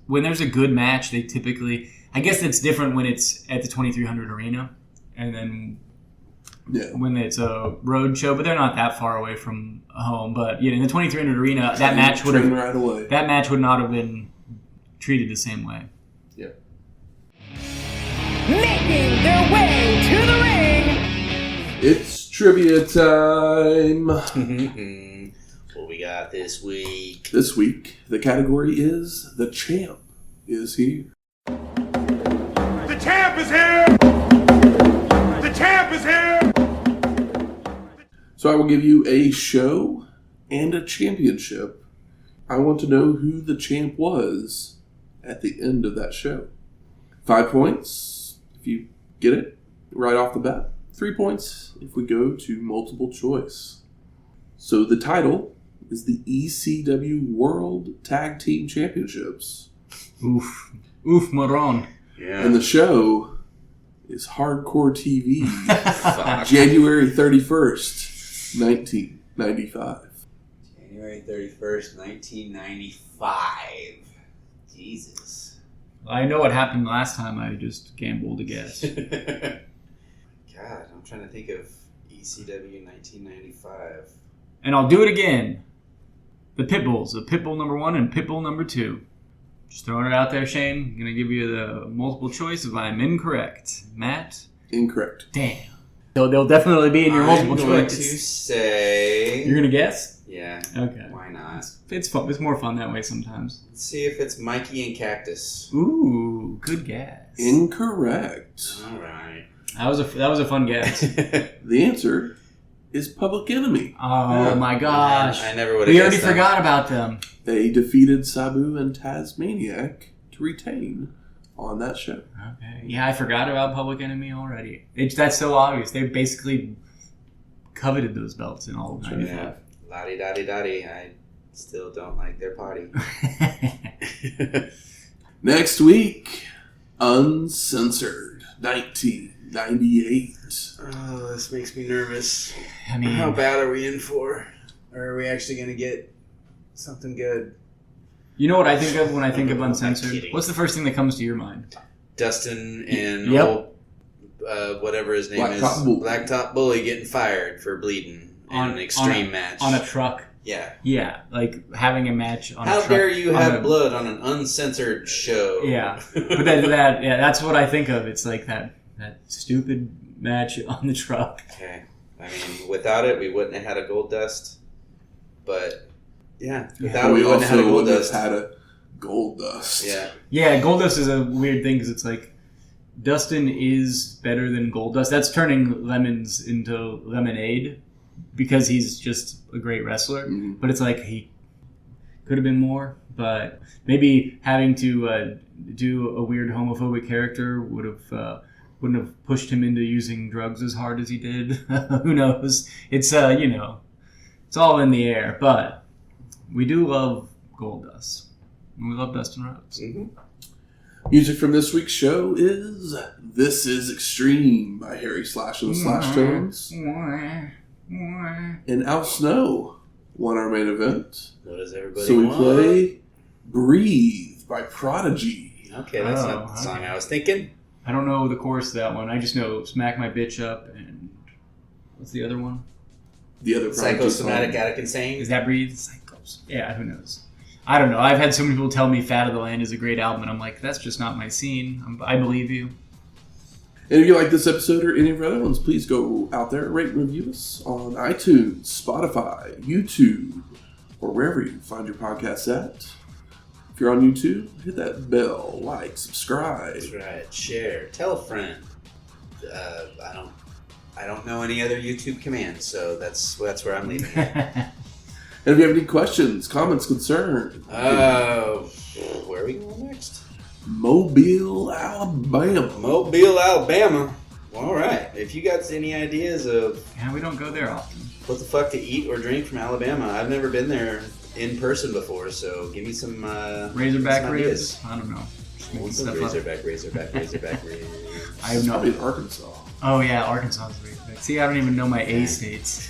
S2: when there's a good match, they typically... I guess it's different when it's at the 2300 Arena, and then when it's a road show, but they're not that far away from home. But in the 2300 Arena, that match would not have been treated the same way.
S1: Yeah.
S5: Making their way to the ring.
S1: It's trivia time.
S3: What we got this week?
S1: This week, the category is The Champ is Here.
S6: The champ is here! The champ is here!
S1: So I will give you a show and a championship. I want to know who the champ was at the end of that show. 5 points if you get it right off the bat. 3 points if we go to multiple choice. So the title is the ECW World Tag Team Championships.
S2: Oof, Moron.
S3: Yeah.
S1: And the show is Hardcore TV, January 31st, 1995.
S3: January 31st, 1995. Jesus.
S2: I know what happened last time. I just gambled a guess.
S3: God, I'm trying to think of ECW 1995.
S2: And I'll do it again. The Pitbulls. The Pitbull number 1 and Pitbull number 2. Just throwing it out there, Shane. I'm going to give you the multiple choice if I'm incorrect. Matt?
S1: Incorrect.
S2: Damn. They'll definitely be in your multiple
S3: I'm going
S2: choice.
S3: to say...
S2: You're going to guess?
S3: Yeah.
S2: Okay.
S3: Why not?
S2: It's fun. It's more fun that way sometimes.
S3: Let's see if it's Mikey and Cactus.
S2: Ooh, good guess.
S1: Incorrect.
S3: All right.
S2: That was a fun guess.
S1: The answer is Public Enemy.
S2: Oh my gosh.
S3: I never would have
S2: We already
S3: guessed that.
S2: forgot about them.
S1: They defeated Sabu and Tasmaniac to retain on that show.
S2: Okay. Yeah, I forgot about Public Enemy already. That's so obvious. They basically coveted those belts in all of 95.
S3: Yeah. Lottie-dottie-dottie. I still don't like their party.
S1: Next week, Uncensored, 1998.
S3: Oh, this makes me nervous.
S2: I mean,
S3: How bad are we in for? Or are we actually going to get something good?
S2: you know what I think of when I think of
S3: I'm
S2: Uncensored?
S3: kidding.
S2: What's the first thing that comes to your mind?
S3: Dustin and
S2: Yep.
S3: old, whatever his name
S1: Blacktop
S3: is,
S1: Bully.
S3: Blacktop Bully getting fired for bleeding in an extreme match.
S2: On a truck.
S3: Yeah.
S2: Yeah, like having a match on a
S3: How
S2: truck.
S3: dare you
S2: on
S3: have
S2: a-
S3: blood on an uncensored show?
S2: Yeah. But that's what I think of. It's like that stupid match on the truck.
S3: Okay. I mean, without it, we wouldn't have had a Gold Dust. But, yeah. Without it,
S1: we
S3: we wouldn't have had a
S1: also
S3: Gold
S1: would have
S3: Dust.
S1: had a Gold Dust.
S3: Yeah.
S2: Yeah, Goldust is a weird thing because it's like Dustin is better than Goldust. That's turning lemons into lemonade because he's just a great wrestler.
S1: Mhm.
S2: But it's like he could have been more. But maybe having to do a weird homophobic character wouldn't have pushed him into using drugs as hard as he did. Who knows? It's it's all in the air. But we do love Goldust. And we love Dustin Rhodes.
S3: Mm-hmm.
S1: Music from this week's show is This Is Extreme by Harry Slash and the Slash Tones. And Al Snow won our main event.
S3: What does everybody
S1: So we
S3: want?
S1: play Breathe by Prodigy.
S3: Okay, that's
S2: Oh,
S3: not the song
S2: okay.
S3: I was thinking.
S2: I don't know the chorus to that one. I just know Smack My Bitch Up and what's the other one?
S1: The other Prodigy
S3: Psychosomatic
S1: song.
S3: Attic Insane.
S2: Is that Breathe? Psychos. Yeah, who knows? I don't know. I've had so many people tell me Fat of the Land is a great album, and I'm like, that's just not my scene. I believe you.
S1: And if you like this episode or any of our other ones, please go out there, rate and review us on iTunes, Spotify, YouTube, or wherever you find your podcasts at. If you're on YouTube, hit that bell, like, subscribe.
S3: That's right. Share. Tell a friend. I don't know any other YouTube commands, so that's where I'm leaving it.
S1: And if you have any questions, comments, concerns,
S3: Where are we going next?
S1: Mobile, Alabama.
S3: Mobile, Alabama. All right. If you got any ideas of
S2: Yeah, we don't go there often.
S3: what the fuck to eat or drink from Alabama, I've never been there in person before, so give me some
S2: Razorback
S3: some
S2: ribs? I don't know. Just making
S3: What's
S2: stuff up.
S3: Razorback ribs.
S2: I have no
S1: Probably in
S2: idea.
S1: Arkansas.
S2: Oh, yeah, Arkansas is very big. See, I don't even know my A states.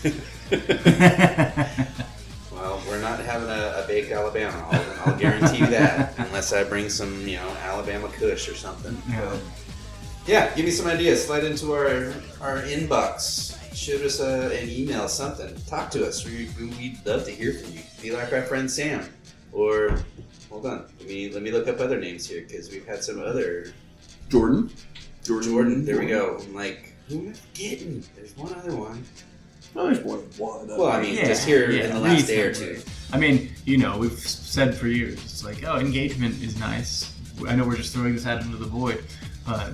S3: Well, we're not having a baked Alabama. I'll guarantee you that, unless I bring some, Alabama Kush or something.
S2: Yeah.
S3: Yeah, give me some ideas. Slide into our inbox. Shoot us an email, something. Talk to us. We'd love to hear from you. Be like our friend Sam. Or, hold on, let me look up other names here, because we've had some other...
S1: Jordan.
S3: There we go. I'm like, who am I getting? There's one other one.
S1: Oh, there's one.
S3: Well, I mean, just here in the last day or two.
S2: I mean, we've said for years, it's like, engagement is nice. I know we're just throwing this out into the void, but...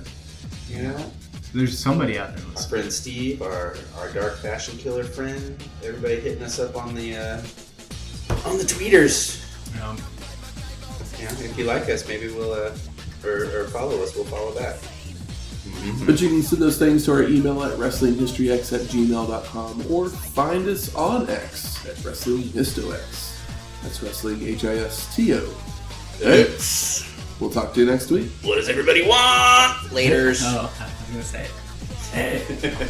S2: There's somebody out there
S3: Our
S2: listening.
S3: friend Steve, our dark fashion killer friend. Everybody hitting us up on the tweeters. If you like us, maybe we'll or follow us. We'll follow back.
S1: But you can send those things to our email at wrestlinghistoryx@gmail.com or find us on X at WrestlingHistoX. That's Wrestling HISTO. We'll talk to you next week.
S3: What does everybody want? Laters.
S2: Oh, I was gonna say it.